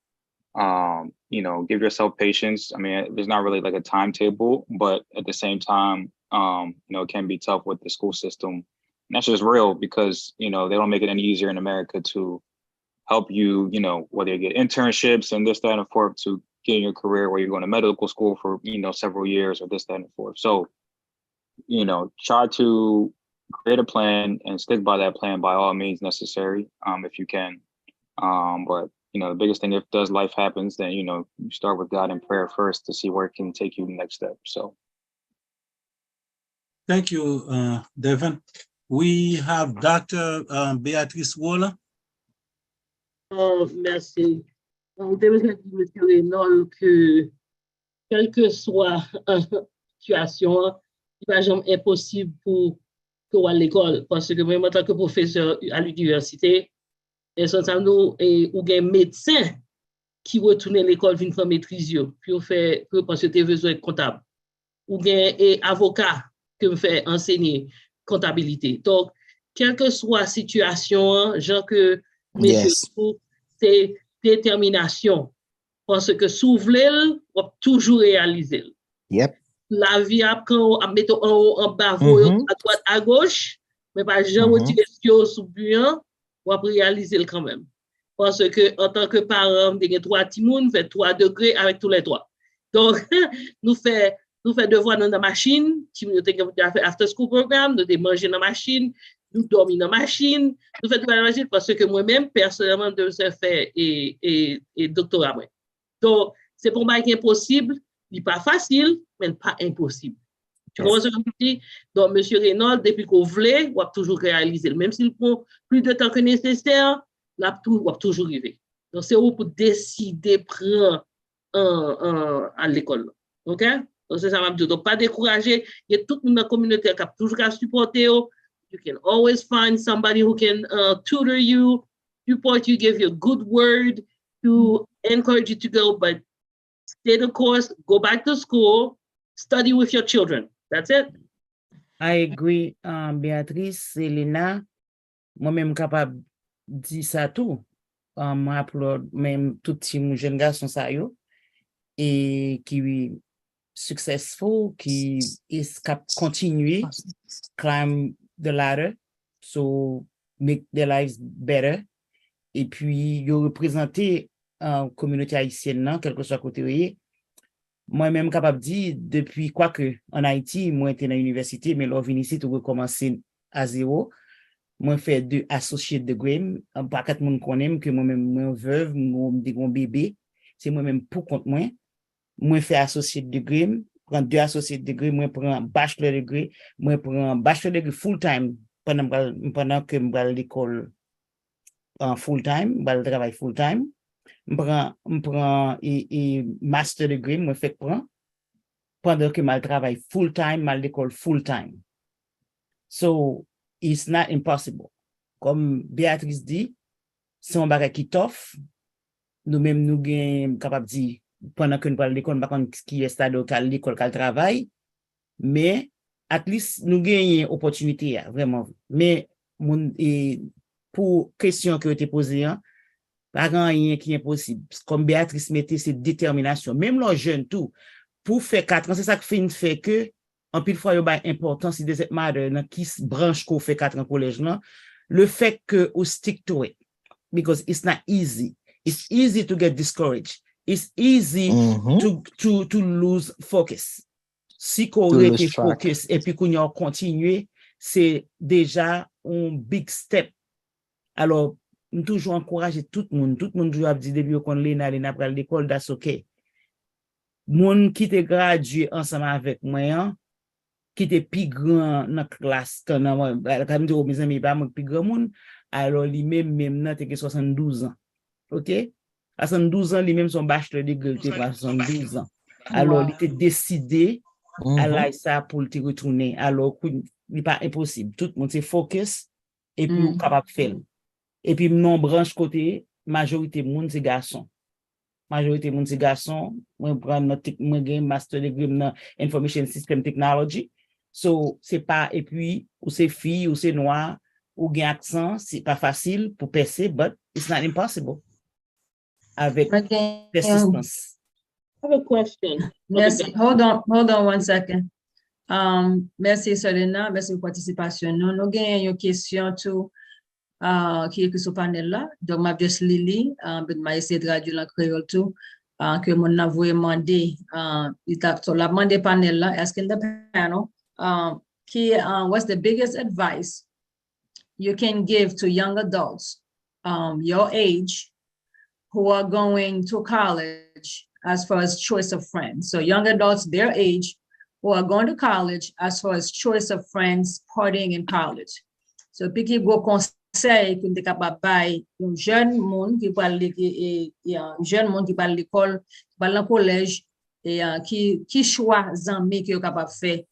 give yourself patience. I mean, there's not really like a timetable, but at the same time, it can be tough with the school system. And that's just real because, they don't make it any easier in America to help you, whether you get internships and this, that, and fourth to get in your career, where you're going to medical school for, several years or this, that, and fourth. So, try to create a plan and stick by that plan by all means necessary, if you can. But the biggest thing, if life happens, then, you start with God in prayer first to see where it can take you the next step. So. Thank you, Devin. We have Dr. Beatrice Waller. Oh, merci. On devrait dire, M. Reynolds, que quelle que soit la situation, il n'est jamais impossible pour à l'école. Parce que même en tant que professeur à l'université, et nous ou un médecin qui retourne à l'école vient faire maîtrise parce que tu as besoin de comptable, ou bien avocat que me fait enseigner comptabilité. Donc quelle que soit la situation, genre que messieurs, c'est détermination, parce que s'ouvrir, on va toujours réaliser. Yep. La vie quand on met en bas à droite à gauche, mais pas jamais retirer sous bien, on va réaliser quand même. Parce que en tant que parent, il y a 3 timouns, fait 3 degrés avec tous les 3. Donc nous fait devoir dans la machine, qui nous fait after school programme, nous manger dans la machine, nous dormir dans la machine, nous fait dans la machine parce que moi-même personnellement je faire et doctorat. Donc c'est pour moi qui est impossible, il n'est pas facile, mais pas impossible. Tu comprends ce que je dis? Donc, M. Reynolds, depuis qu'on voulait, on va toujours réaliser. Même s'il prend plus de temps que nécessaire, on va toujours arriver. Donc, c'est où pour décider de prendre à l'école. OK? Donc, c'est ça, je dis. Donc, pas décourager. Il y a tout le monde dans la communauté qui a toujours à supporter. You can always find somebody who can tutor you, support you, give you a good word to encourage you to go, but stay the course, go back to school, study with your children. That's it. I agree, Beatrice, Selena, moi-même capable de dire ça tout. Applaud même tout petit jeune garçon ça yo et qui successful, qui is continuer climb the ladder, so make their lives better. Et puis yo représenter communauté haïtienne, quel que soit côté. Moi-même capable de dire, depuis quoi que en Haïti, moi j'étais dans l'université, mais là, je ici, tout recommencer à zéro. Moi, fait 2 associate degree, pas 4 personnes connaissent que moi-même, moi veuve, moi mon bébé, c'est moi-même pour compte moi. Moi, fait associate degree, prends 2 associate degree, moi prends bachelor degree, moi prends bachelor degree full time pendant que je vais à l'école full time, je vais travailler full time. Je prends master degree, je fais pendant que je travaille full time, je l'école full time. So, it's not impossible. Comme Béatrice dit, c'est un bagage qui t'offre. Nous-mêmes, nous sommes capables de dire, pendant que nous parlons de l'école, nous ne qui est stade à l'école, qu'elle travaille, mais at least nous gagnons opportunité, vraiment. Mais pour question que tu as posée, pas rien qui est impossible. Comme Béatrice mettait, c'est détermination. Même les jeunes, tout, pour faire 4 ans, c'est ça qui fait que, en pile fois, il y a une importance de cette mère qui branche qu'on fait 4 ans collège, le fait que on stick to it, because it's not easy. It's easy to get discouraged. It's easy to lose focus. Si qu'on reste focus et puis qu'on a continué, c'est déjà un big step. Alors, nous toujours encourager tout le monde toujours a dit depuis qu'on l'ena pour l'école, that's okay. Moun qui te gradué ensemble avec moi, qui te plus grand dans classe, comme mes amis, pas plus grand monde, alors lui-même nan te 72 ans. OK? À 72 ans, lui-même son bachelor degree, 72 ans. Alors, il Wow. était décidé à la ça pour te retourner. Alors, il n'est pas impossible. Tout le monde se focus et puis on capable de faire. Et puis, non branche côté, majorité monde c'est garçon. Majorité monde c'est garçon. Moi prends notre moi gain master degree dans information system technology. So c'est pas et puis ou c'est fille ou c'est noir ou gain accent, c'est pas facile pour percer, but it's not impossible. Avec persistance. I have a question. Merci. Hold on one second. Merci Selena, merci pour participation. Nous avons une question tout qui est sur le panel là. Donc, ma juste Lily, je essayer de traduire en créole tout, que mon avoué demandé, il a demandé panel là, asking the panel, what's the biggest advice you can give to young adults your age who are going to college as far as choice of friends? So young adults their age who are going to college as far as choice of friends partying in college. So piquez vos conseils que vous êtes capable de un jeune monde qui parle un jeune monde qui parle l'école, qui parle au collège et qui choix amis qui est capable de faire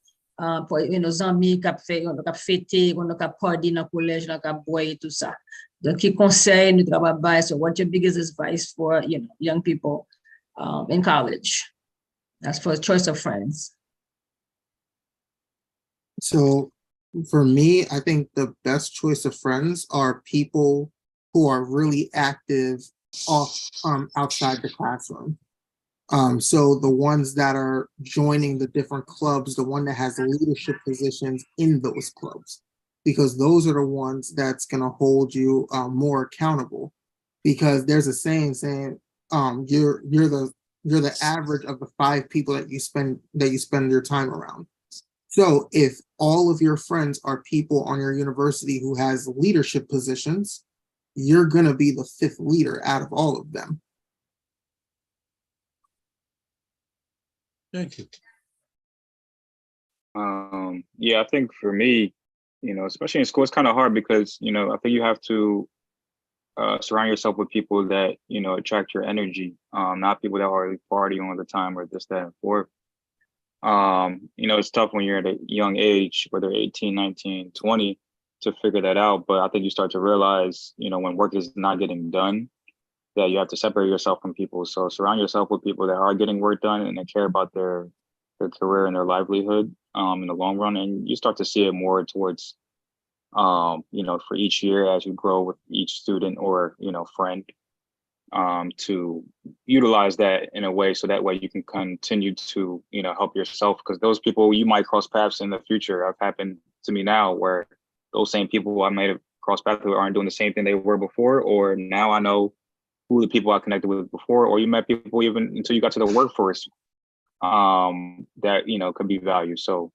pour nos amis qui fait fêter, on a party dans collège, on a boire et tout ça. Donc qui conseille nous travailler. So what's your biggest advice for young people in college as for choice of friends? So for me, I think the best choice of friends are people who are really active outside the classroom. So the ones that are joining the different clubs, the one that has leadership positions in those clubs, because those are the ones that's going to hold you more accountable. Because there's a saying you're the average of the 5 people that you spend your time around. So if all of your friends are people on your university who has leadership positions, you're going to be the 5th leader out of all of them. Thank you. Yeah, I think for me, especially in school, it's kind of hard because, I think you have to surround yourself with people that, attract your energy, not people that are partying all the time or this, that, and fourth. It's tough when you're at a young age, whether 18, 19, 20, to figure that out. But I think you start to realize, when work is not getting done, that you have to separate yourself from people. So surround yourself with people that are getting work done and that care about their career and their livelihood in the long run. And you start to see it more towards, for each year as you grow with each student or, friend, to utilize that in a way so that way you can continue to, help yourself, because those people you might cross paths in the future have happened to me now, where those same people I might have crossed paths with aren't doing the same thing they were before, or now I know who the people I connected with before, or you met people even until you got to the workforce that, could be valued. So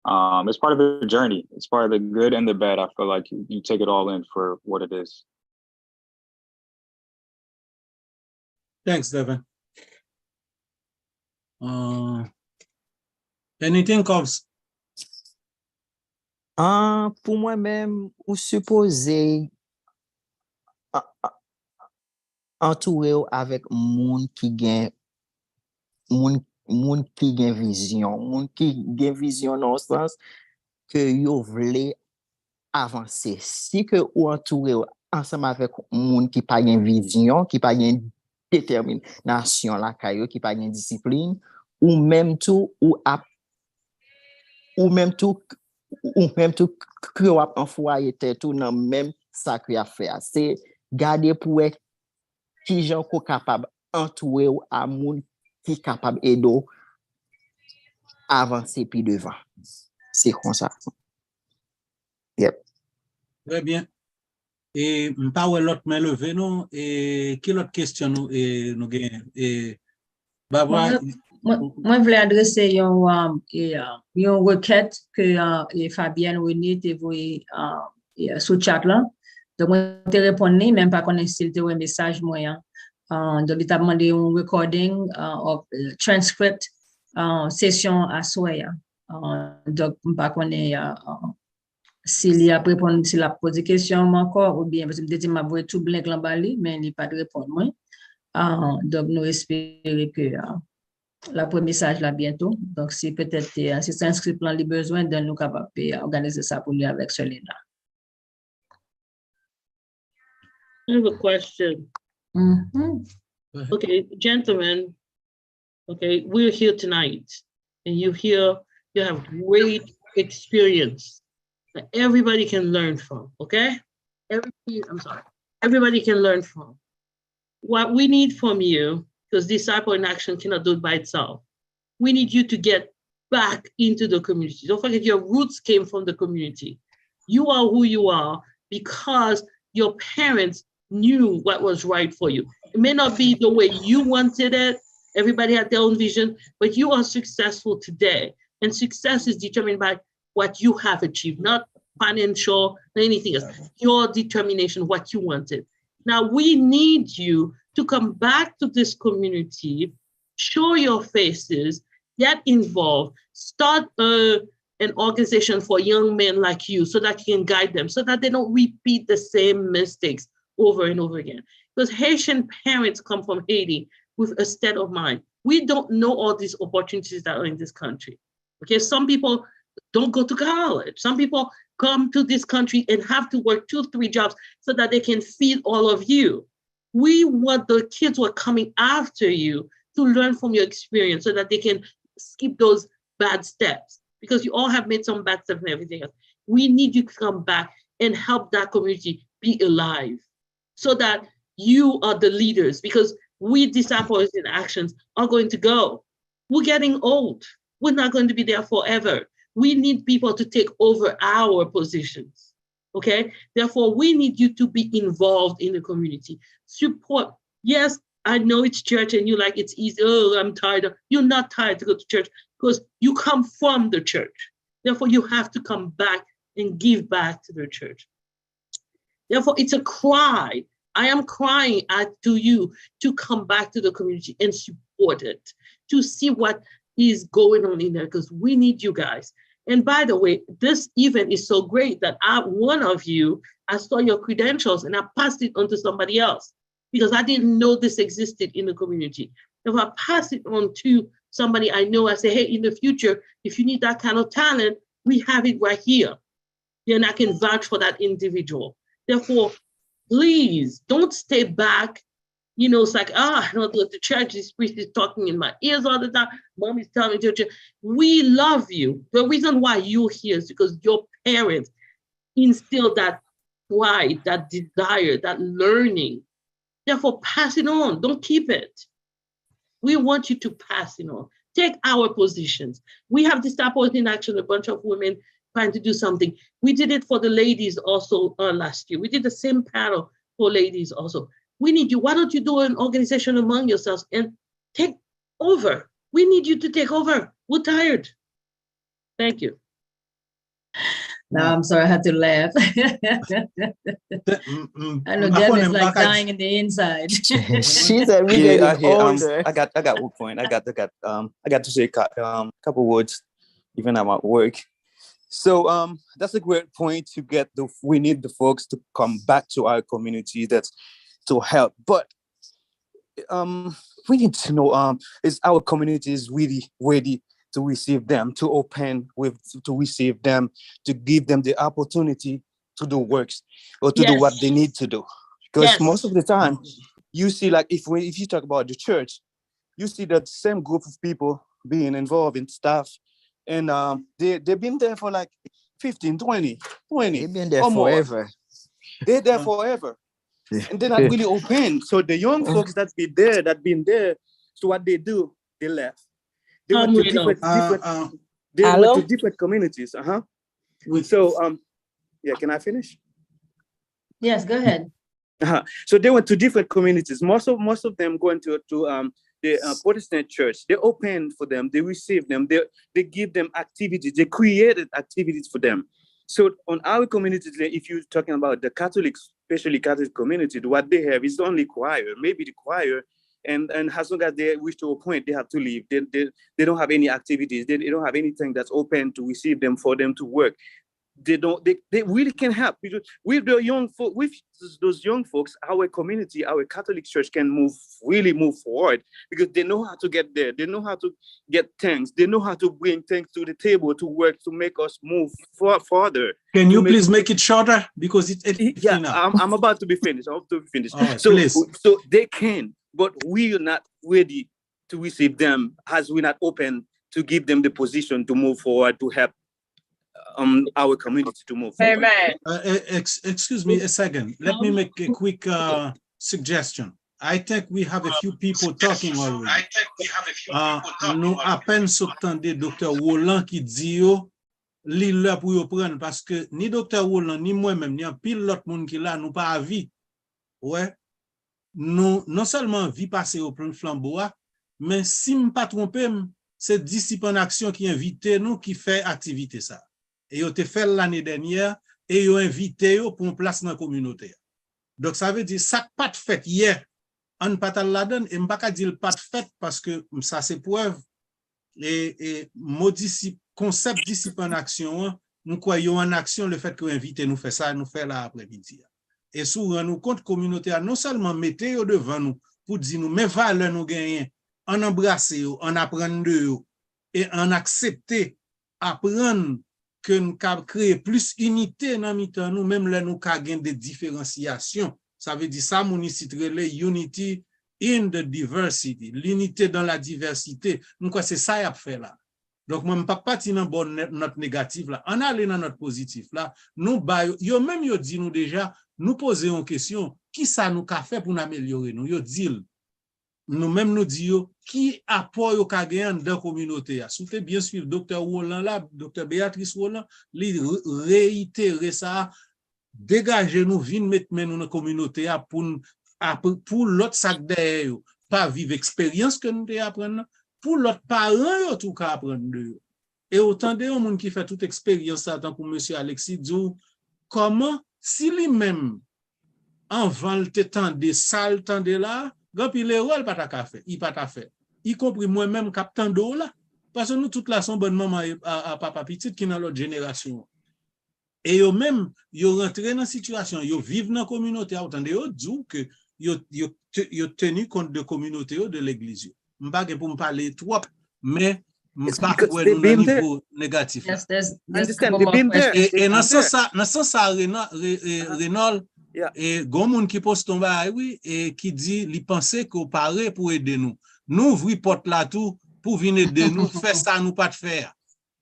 it's part of the journey. It's part of the good and the bad. I feel like you take it all in for what it is. Thanks, Devin. Anything, Cobbs? Pour moi-même, ou supposé entouré avec moun qui gen moun qui gen vision dans le sens que yo vle avancer. Si que ou entouré ensemble avec moun qui pas gen vision, qui pas gen détermination la kayo, qui pas gen discipline, ou même tout que ou ap enfoyer tête tout dans même ça que a fait. C'est garder pour être qui gens ko capable entourer ou à moun qui capable aider avancer puis devant. C'est comme ça. Yep. Très bien. Et m'pa wè l'autre main levée non, et quelle autre question nous gagnons? Et Barbara, moi voulais adresser une requête que Fabienne René te voulu sur chat là. Donc moi te répondre même pas connaître s'il te un message moyen. Donc il t'a demandé un recording of transcript session à soya. Donc pas connaître s'il y a répondre s'il a posé question encore ou bien parce que peut-être m'a voulu tout blanc là bali mais il pas de répondre moi. Donc nous espérons que la première message là bientôt. Donc, si peut-être si c'est inscrit plan les besoins, donc nous capables organiser ça pour lui avec Selena. I have a question. Okay, gentlemen. Okay, we're here tonight, and you have great experience that everybody can learn from. Okay, everybody can learn from. What we need from you, because Disciple in Action cannot do it by itself, we need you to get back into the community. Don't forget your roots came from the community. You are who you are because your parents knew what was right for you. It may not be the way you wanted it. Everybody had their own vision, but you are successful today. And success is determined by what you have achieved, not financial, or anything else. Your determination, what you wanted. Now we need you to come back to this community, show your faces, get involved, start an organization for young men like you so that you can guide them, so that they don't repeat the same mistakes over and over again. Because Haitian parents come from Haiti with a state of mind. We don't know all these opportunities that are in this country. Okay, some people don't go to college. Some people come to this country and have to work 2-3 jobs so that they can feed all of you. We want the kids who are coming after you to learn from your experience so that they can skip those bad steps, because you all have made some bad steps and everything else. We need you to come back and help that community be alive so that you are the leaders, because we Disciples in Actions are going to go. We're getting old. We're not going to be there forever. We need people to take over our positions, okay? Therefore, we need you to be involved in the community. Support. Yes, I know it's church and you like it's easy. Oh, I'm tired. You're not tired to go to church because you come from the church. Therefore, you have to come back and give back to the church. Therefore, it's a cry. I am crying out to you to come back to the community and support it, to see what is going on in there, because we need you guys. And by the way, this event is so great that one of you, I saw your credentials and I passed it on to somebody else because I didn't know this existed in the community. If I pass it on to somebody I know, I say, hey, in the future, if you need that kind of talent, we have it right here. Then I can vouch for that individual. Therefore, please don't stay back. You know, it's like, I don't go to church. This priest is talking in my ears all the time. Mom is telling me to church. We love you. The reason why you're here is because your parents instilled that pride, that desire, that learning. Therefore, pass it on. Don't keep it. We want you to pass it on. Take our positions. We have Disciples in Action, a bunch of women trying to do something. We did it for the ladies also last year. We did the same panel for ladies also. We need you. Why don't you do an organization among yourselves and take over? We need you to take over. We're tired. Thank you. No, I'm sorry, I had to laugh. I know Devin's like dying in the inside. She said we getting older. I got one point. I got to say a couple words, even I'm at work. So that's a great point to get. We need the folks to come back to our community to help, but we need to know is our community is really ready to receive them, to receive them, to give them the opportunity to do works or to do what they need to do. Because most of the time, you see, like if you talk about the church, you see that same group of people being involved in stuff, and they've been there for like 15, 20. They've been there forever. They're there forever. And they're not really open. So the young folks that been there, so what they do, they left. They went to different communities. So can I finish? Yes, go ahead. So they went to different communities. Most of them going to the Protestant church. They opened for them. They received them. They give them activities. They created activities for them. So on our communities, if you're talking about the Catholics, especially Catholic community, what they have is only choir, maybe the choir, and as long as they reach to a point, they have to leave. They don't have any activities. They don't have anything that's open to receive them for them to work. they really can help. Because with those young folks, our community, our Catholic Church can really move forward, because they know how to get there. They know how to get things. They know how to bring things to the table to work to make us move further. Can you please make it shorter, because it's now. I'm about to be finished. I'm about to be finished. Right, so please. so they can, but we are not ready to receive them, as we're not open to give them the position to move forward, to help our community to move forward. Amen. Excuse me a second. Let me make a quick suggestion. I think we have a few people talking already. Nous à peine s'entendez Dr. Roland qui dit yo, li là pour yo prendre, parce que ni Dr. Roland, ni moi-même, ni un pile l'autre monde qui là, nous pas à vie. Ouais. Nous, non seulement vie passer au plan de flambeau, mais si me pas tromper, c'est Disciples en Action qui invite nous, qui fait activité ça. Et yo te fait l'année dernière, et yo invité yo pour une place dans la communauté. Donc ça veut dire ça pas de fait hier, on pas la donne, et m'pas dire pas de fait, parce que ça c'est preuve, et concept Disciples en Action, nous croyons en action le fait que invité nous fait ça, nous fait là après-midi. Et souvent nous compte communauté non seulement mettez au devant nous pour dire nous mais valeurs nous gagner, en embrasser, en apprendre de eux, et en accepter apprendre que nous créer plus unité dans mitan nous, même là nous gagner des différenciations. Ça veut dire ça mon ici unity in the diversity, l'unité dans la diversité. Nous quoi c'est ça y a fait là. Donc moi pas parti dans bonne note négative là, on aller dans notre positif là. Nous yo même yo dit nous déjà, nous poser une question, qui ça nous ka fait pour nous améliorer nous, yo dit nous même nous dit qui apport yo ka gagner dans communauté a. Souté bien sûr docteur Roland là, docteur Béatrice Roland, li réitérer ça, dégager nous vinn mettre nous dans communauté a pour l'autre sac derrière pas vivre expérience que nous apprendre, pour l'autre parent yo tout ka apprendre de. Et autant de monde qui fait toute expérience ça, tant que monsieur Alexis dit comment si lui-même avant le temps de salle temps de là, grand pile rôle pas ta fait, il pas ta fait. Y compris moi-même capitaine d'eau là, parce que nous toute la son bonne maman à papa petite qui dans l'autre génération. Et yo même yo rentré dans situation, yo vivent dans communauté, autant de yo dit que yo tenu compte de communauté de l'église. M'pas pour me parler trop, mais m'pas pour nous dans niveau négatif. Yes, there's Et dans ce sens ça Renol et gon moun qui poste ton bail oui et qui dit li penser qu'on paraît pour aider nous. Nous ouvrir porte là tout pour venir aider nous, faire ça nous pas de faire.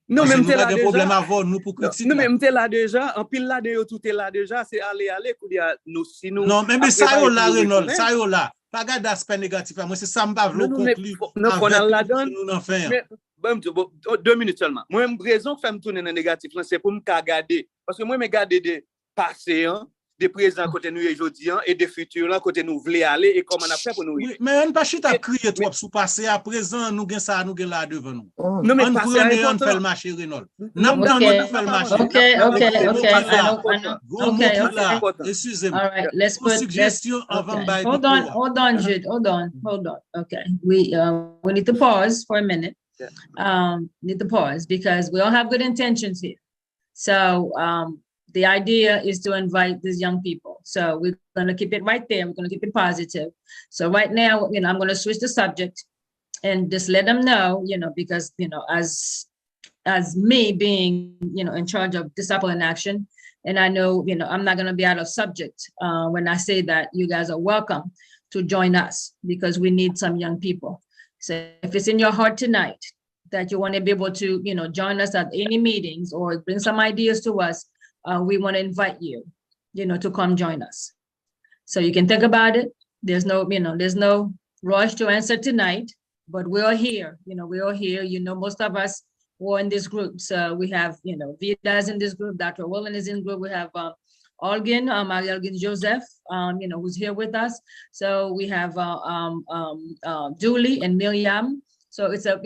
Non même t'es là déjà. Problème avant nous pour critiquer. Non même t'es là déjà, en pile là de tout est là déjà, c'est aller pour dire nous si nous. Non mais ça yo là Renol, ça yo là. Pas garder aspect négatif, moi c'est ça m'pa vle conclure. Non on a la donne. Nous en faire. Bon 2 minutes seulement. Moi raison fait me tourner dans négatif là, c'est pour me garder parce que moi me garder des passés des présents côté nous aujourd'hui et des futurs là côté nous voulons aller et comment on a fait pour nous. Oui, mais on pas chita crier trop sous passé à présent nous gain ça nous gain là devant nous. Non mais on prenait on fait le marché Renol. N'a pas fait le marché. Okay. Excusez-moi. All right, let's put suggestion avant okay. Hold on, Jude. Hold on. Okay. We need to pause for a minute. Need to pause because we all have good intentions here. So the idea is to invite these young people. So we're going to keep it right there. We're going to keep it positive. So right now, I'm going to switch the subject and just let them know, because, as me being, in charge of Disciple in Action, and I know, I'm not going to be out of subject when I say that you guys are welcome to join us because we need some young people. So if it's in your heart tonight that you want to be able to, join us at any meetings or bring some ideas to us, we want to invite you, to come join us. So you can think about it. There's no rush to answer tonight, but we're all here. We're all here. Most of us were in this group. So we have, Vida's in this group. Dr. Willen is in the group. We have Olgin, Marie-Elgin Joseph, who's here with us. So we have Julie and Miriam. So it's so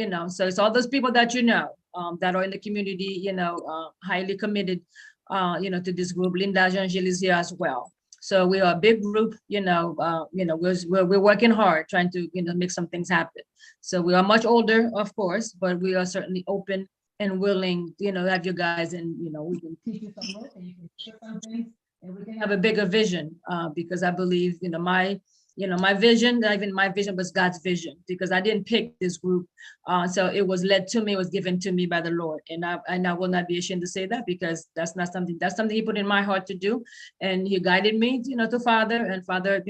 it's all those people that that are in the community, highly committed. To this group. Linda Jean-Gilles is here as well. So we are a big group, we're working hard trying to, make some things happen. So we are much older, of course, but we are certainly open and willing, have you guys, and, we can teach you some work and you can share some things and we can have a bigger vision, because I believe, my vision, even my vision was God's vision, because I didn't pick this group. So it was led to me, it was given to me by the Lord. And I will not be ashamed to say that, because that's something he put in my heart to do. And he guided me, to Father, and Father,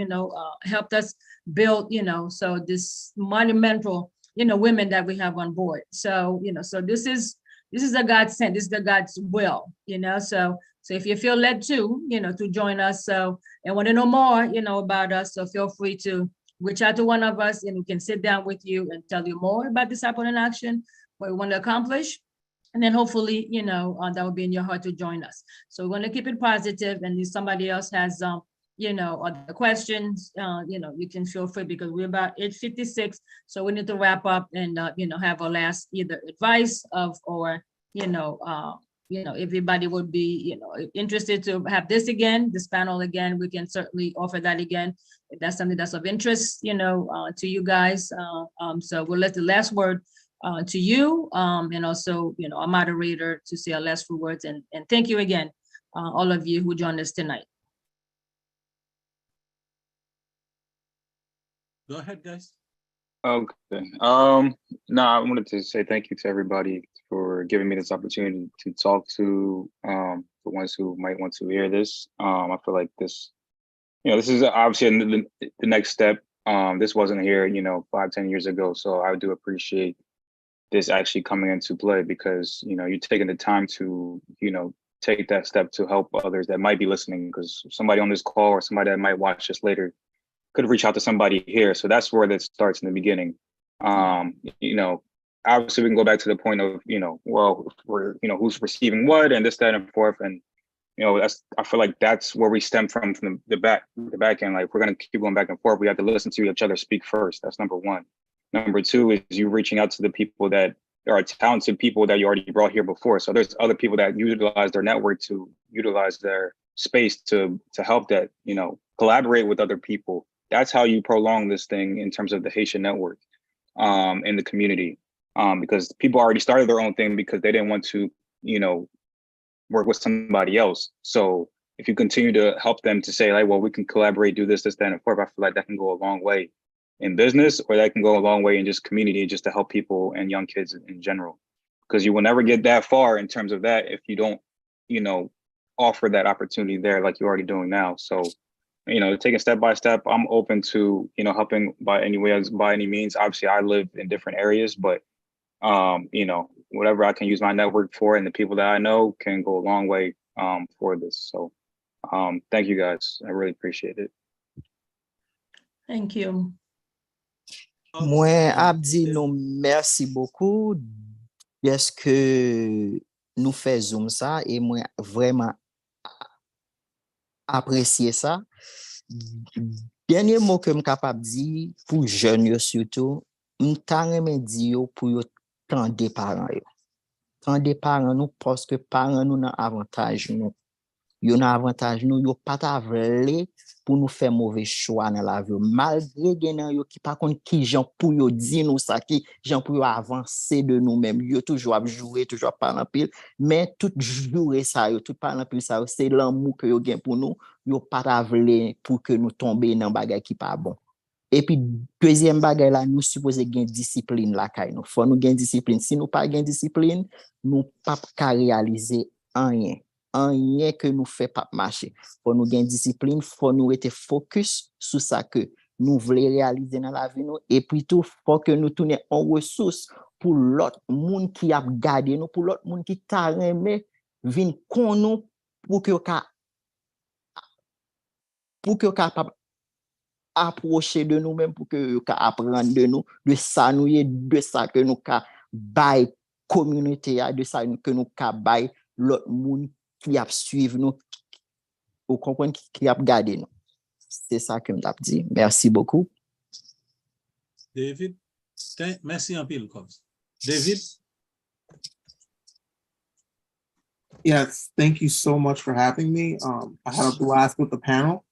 helped us build, so this monumental, women that we have on board. So, so this is a God sent, this is the God's will, so if you feel led to, to join us, so, and want to know more, about us, so feel free to reach out to one of us and we can sit down with you and tell you more about Disciple in Action, what we want to accomplish. And then hopefully, that will be in your heart to join us. So we're going to keep it positive, and if somebody else has, other questions, you can feel free, because we're about 8:56. So we need to wrap up and, have a last either advice or, everybody would be, interested to have this panel again, we can certainly offer that again. If that's something that's of interest, to you guys. So we'll let the last word to you, and also, our moderator to say our last few words. And thank you again, all of you who joined us tonight. Go ahead, guys. Okay. No, I wanted to say thank you to everybody for giving me this opportunity to talk to the ones who might want to hear this. I feel like this, this is obviously the next step. This wasn't here, 5-10 years ago. So I do appreciate this actually coming into play, because, you're taking the time to, take that step to help others that might be listening, because somebody on this call or somebody that might watch this later could reach out to somebody here. So that's where that starts in the beginning. Obviously we can go back to the point of, well, we're, who's receiving what and this, that, and forth. And, I feel like that's where we stem from the back end. Like, we're going to keep going back and forth. We have to listen to each other speak first. That's number one. Number two is you reaching out to the people that are talented people that you already brought here before. So there's other people that utilize their network to utilize their space to help that, collaborate with other people. That's how you prolong this thing in terms of the Haitian network in the community, because people already started their own thing because they didn't want to, work with somebody else. So if you continue to help them to say, like, well, we can collaborate, do this, that, and forth, I feel like that can go a long way in business, or that can go a long way in just community, just to help people and young kids in general. Because you will never get that far in terms of that if you don't, offer that opportunity there like you're already doing now. So, taking step by step, I'm open to, helping by any means. Obviously, I live in different areas, but, whatever I can use my network for and the people that I know can go a long way for this. So thank you guys. I really appreciate it. Thank you. Moi, Abdi, non, merci beaucoup parce que nous faisons ça et moi vraiment apprécier ça. Dernier mot que je suis capable de dire pour les jeunes surtout, je suis dire pour les tant des parents. Tant des parents nous parce que parents nous ont avantage nous. Yo nan avantage nous, yo pas ta vle pour nous faire mauvais choix dans la vie. Malgré gen yo qui pas konn ki jan pour yo di nous ça, qui jan pour yo avancer de nous-mêmes. Yo toujours à jouer, toujours parler en pile, mais tout jouer ça yo, tout parler en pile ça, c'est l'amour que yo gen pour nous, yo pas ta vle pour que nous tomber dans bagay qui pas bon. Et puis deuxième bagay là, nous supposé gen discipline la kay nous. Faut nous gen discipline. Si nous pas gen discipline, nous pas ka réaliser rien. Rien que nous fait pas marcher. Faut nous gagner discipline, faut nous être focus sur ça que nous voulons réaliser dans la vie nous, et puis tout faut que nous tourner en ressources pour l'autre monde qui a gardé nous, pour l'autre monde qui t'a aimé vinn kon nous pour que capable approcher de nous-mêmes, pour que apprendre de nous, de ça nous de ça que nous ka bail communauté, de ça que nous ka bail l'autre monde qui a suivi nous, vous comprenez, qui a gardé nous. C'est ça que je m'ai dit. Merci beaucoup. David, merci un peu, David? Yes, thank you so much for having me. I had a blast with the panel.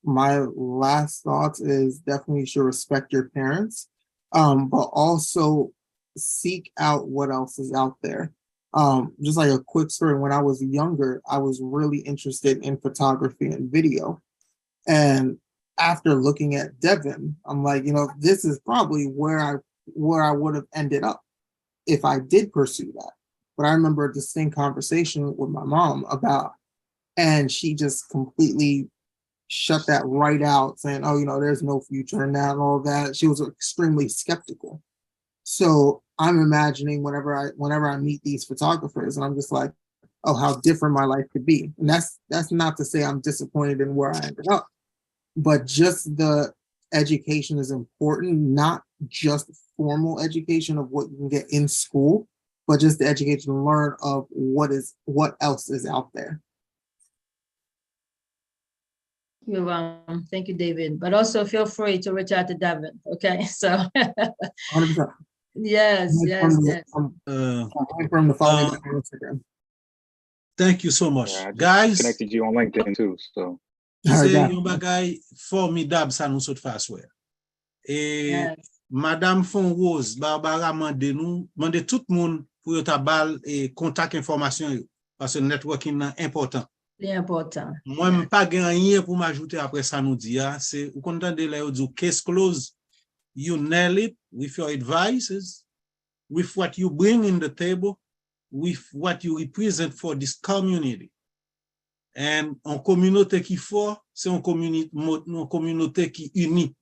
My last thoughts is definitely you should respect your parents, but also seek out what else is out there. Just like a quick story, when I was younger, I was really interested in photography and video. And after looking at Devin, I'm like, this is probably where I would have ended up if I did pursue that. But I remember a distinct conversation with my mom about, and she just completely shut that right out, saying, oh, there's no future in that and all that. She was extremely skeptical. So I'm imagining whenever I meet these photographers, and I'm just like, oh, how different my life could be. And that's not to say I'm disappointed in where I ended up, but just the education is important, not just formal education of what you can get in school, but just the education to learn of what else is out there. You're welcome. Thank you, David. But also feel free to reach out to Devin. Okay, so 100%. yes. From the following on Instagram. Thank you so much, Yeah, I just guys. connected you on LinkedIn too. So. C'est un bagay formidable ça nous saute face ouais. Et Madame Fonrose, Barbara mande tout le monde pour yo tabal et contact information yo parce que networking est important. C'est important. Moi yeah. Pas rien pour m'ajouter après ça nous dit c'est ou content de là du case close. You nail it with your advices, with what you bring in the table, with what you represent for this community. And en communauté qui fort, c'est une communauté qui unit.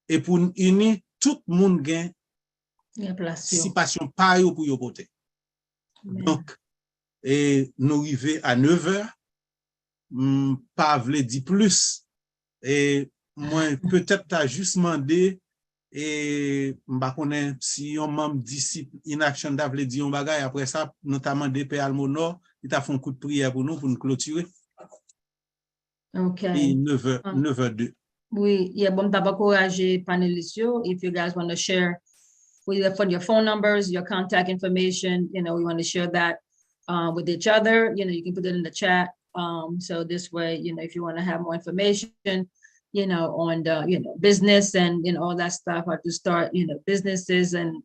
Et pour unir, tout le monde gagne participation par yo pour yo voter. Donc, et nous arrivons à 9h, pas vle di plus. Et moi, peut-être t'as juste demandé, et m'ba connaît si on membre disciple inaction d'avle di yon bagay, après ça, notamment DP Almonor, il t'a fait un coup de prière pour nous clôturer. Okay. 9h02. Oui, yeah, bon t'as encouragé panélistes yo, if you guys want to share with your phone numbers, your contact information, we want to share that with each other, you can put it in the chat. So this way, if you want to have more information, on the, business and, all that stuff, how to start, businesses and,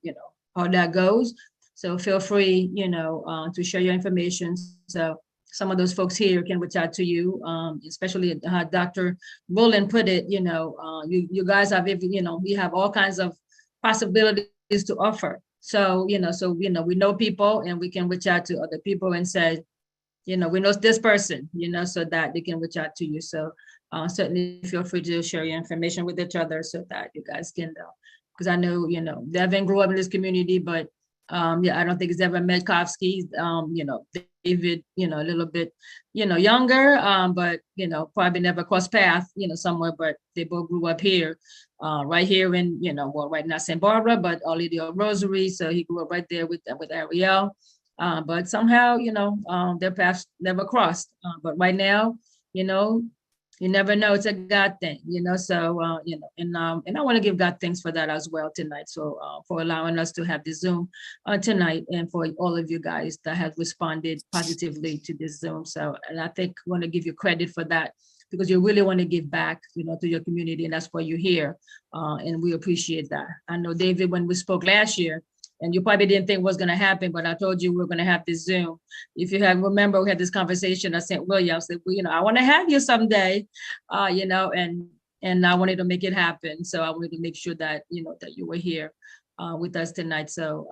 how that goes. So feel free, to share your information. So some of those folks here can reach out to you, especially Dr. Roland put it, you guys have, we have all kinds of possibilities to offer. So, we know people and we can reach out to other people and say, we know this person, so that they can reach out to you. So certainly feel free to share your information with each other so that you guys can, because I know, Devin grew up in this community, but I don't think he's ever met Kovsky, David, a little bit, younger, but, probably never crossed paths, somewhere, but they both grew up here, right here in, right now St. Barbara, but Olidio Rosary. So he grew up right there with Ariel. But somehow, their paths never crossed. But right now, you never know, it's a God thing, so, and I want to give God thanks for that as well tonight. So for allowing us to have this Zoom tonight and for all of you guys that have responded positively to this Zoom. So, and I think I want to give you credit for that because you really want to give back, to your community, and that's why you're here. And we appreciate that. I know, David, when we spoke last year, and you probably didn't think was going to happen, but I told you we we're going to have this Zoom. If you remember, we had this conversation at St. William. I said, well, I want to have you someday, and I wanted to make it happen. So I wanted to make sure that, that you were here with us tonight. So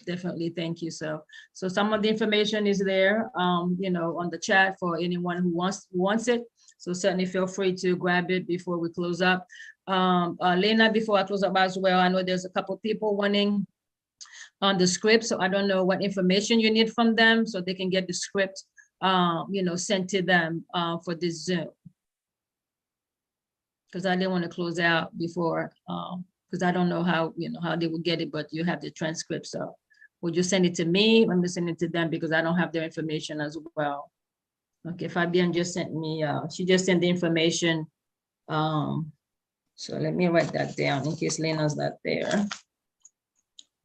definitely thank you. So some of the information is there, on the chat for anyone who wants it. So certainly feel free to grab it before we close up. Lena, before I close up as well, I know there's a couple people wanting on the script. So I don't know what information you need from them so they can get the script, sent to them for this Zoom. Because I didn't want to close out before, because I don't know how, how they would get it, but you have the transcript. So would you send it to me? Let me send it to them because I don't have their information as well. Okay, Fabienne just sent me, she just sent the information. So let me write that down in case Lena's not there.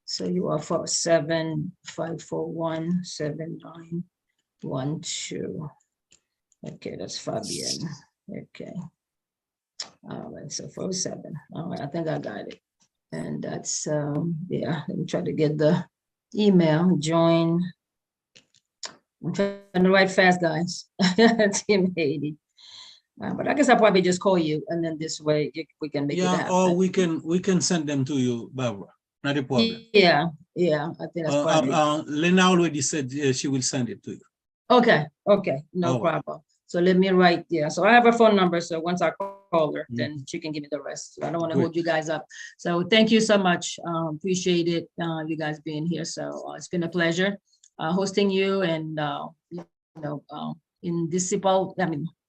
So you are 475417912. Okay, that's Fabienne. Okay. All right, so 47. All right, I think I got it. And that's, yeah, let me try to get the email, join. I'm trying to write fast, guys. Team Haiti. But I guess I'll probably just call you, and then this way we can make it Yeah, happen. or we can send them to you, Barbara. Not a problem. Yeah, I think that's probably. Lena already said she will send it to you. Okay, no problem. So let me write, yeah. So I have her phone number. So once I call her, then she can give me the rest. So I don't want to hold you guys up. So thank you so much. Appreciate it, you guys being here. So it's been a pleasure hosting you, and in Disciple,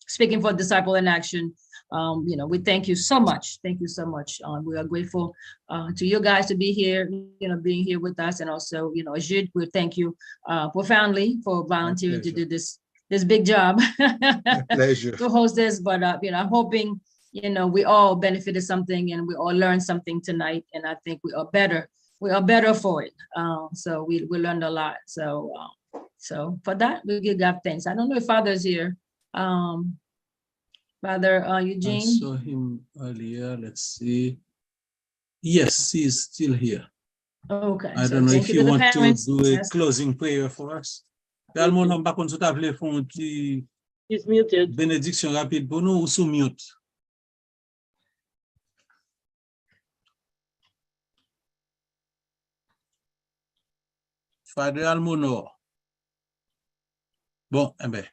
speaking for Disciple in Action. We thank you so much. Thank you so much. We are grateful to you guys to be here, being here with us. And also, Jude, we thank you profoundly for volunteering to do this big job Pleasure. to host this. But, I'm hoping, we all benefited something and we all learned something tonight. And I think we are better. We are better for it. So we learned a lot. So for that, we give God thanks. I don't know if Father's here. Father Eugene? I saw him earlier. Let's see. Yes, he's still here. Okay. I don't know if you want to do a closing prayer for us. He's muted. Benediction rapide pour nous ou sous mute. Father Almonor. Bon, eh ben.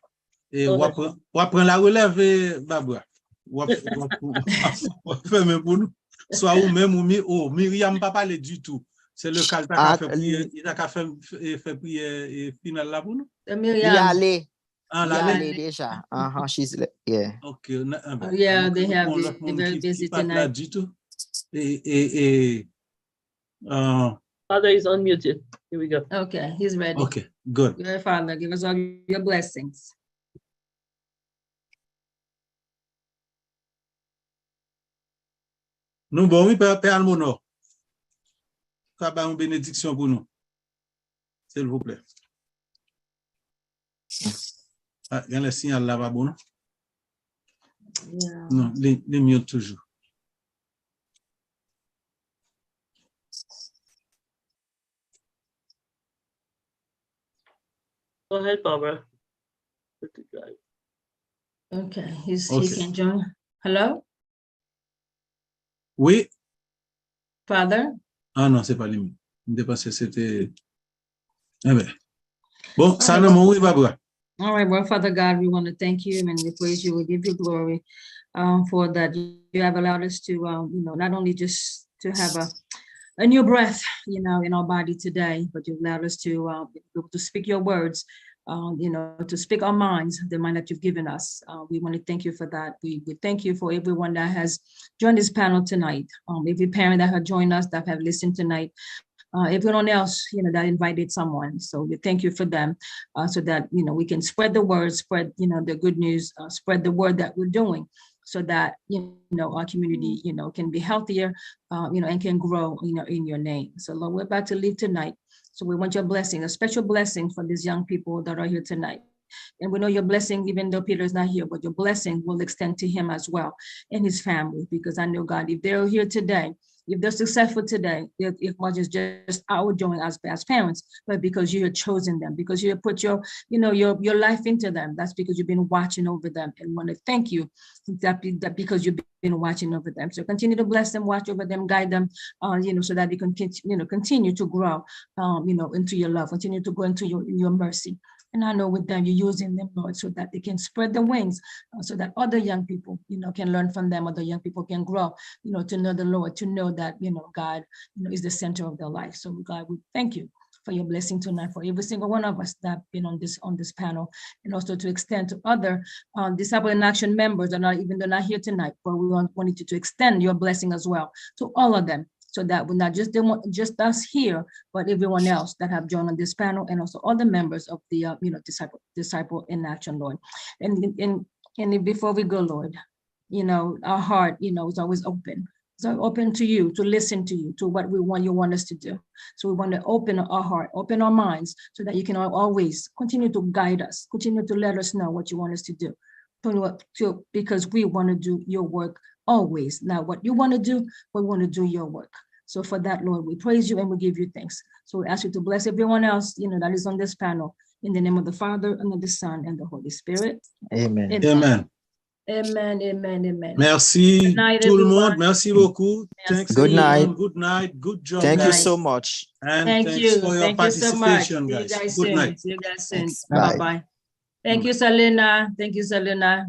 Et on prend la relève, Barbara. On fait même pour nous. Soit ou même ou Myriam pas parler du tout. C'est le cas il a fait prière finale là pour nous. Myriam. Déjà. She's yeah. Okay. Yeah, they have been very busy tonight. Father is unmuted. Here we go. Okay, he's ready. Okay, good. Good Father, give us all your blessings. Nous bon, oui, Père Almonor. Ça va une bénédiction pour nous. S'il vous plaît. Ah, il y a le signal là-bas, bon? Yeah. Non, les mieux toujours. Go ahead, Barbara. Okay, he can join. Hello? Oui. Father? Ah non, c'est pas lui. Je pensais que c'était... Eh bien. Bon, ça ne m'a oui, Barbara. All right, well, Father God, we want to thank you and we praise you. We give you glory for that. You have allowed us to, not only just to have a new breath, in our body today, but you've allowed us to speak your words, to speak our minds, the mind that you've given us. We want to thank you for that. We thank you for everyone that has joined this panel tonight, every parent that has joined us, that have listened tonight, everyone else, that invited someone. So we thank you for them, so that, we can spread the word, spread, the good news, spread the word that we're doing, so that, our community, can be healthier, and can grow, in your name. So Lord, we're about to leave tonight. So we want your blessing, a special blessing for these young people that are here tonight. And we know your blessing, even though Peter is not here, but your blessing will extend to him as well and his family, because I know, God, if they're here today, if they're successful today, it was just our doing as parents, but because you have chosen them, because you have put your life into them. That's because you've been watching over them, and want to thank you that because you've been watching over them. So continue to bless them, watch over them, guide them, so that they can continue to grow, into your love, continue to go into your mercy. And I know with them, you're using them, Lord, so that they can spread the wings, so that other young people, can learn from them. Other young people can grow, to know the Lord, to know that, God, is the center of their life. So God, we thank you for your blessing tonight, for every single one of us that have been on this panel, and also to extend to other Disciple in Action members that they're not here tonight, but we wanted you to extend your blessing as well to all of them, so that we're not just us here, but everyone else that have joined on this panel, and also all the members of the Disciple in Action, Lord. And before we go, Lord, our heart, is always open. So open to you, to listen to you, to what you want us to do. So we want to open our heart, open our minds, so that you can always continue to guide us, continue to let us know what you want us to do. Because we want to do your work always. Not what you want to do, but we want to do your work. So for that, Lord, we praise you and we give you thanks. So we ask you to bless everyone else, that is on this panel, in the name of the Father, and of the Son, and the Holy Spirit. Amen. Amen. Amen, amen, amen. Merci Good night, tout le everyone. monde. Merci beaucoup. Thanks Good night. everyone. Good night. Good job, Thank you guys. so much. And Thank thanks you. for your Thank you so much. participation, See you guys. guys Good soon. night. See you guys soon. Thanks. Bye. Bye-bye. Thank you, Selena. Thank you, Selena.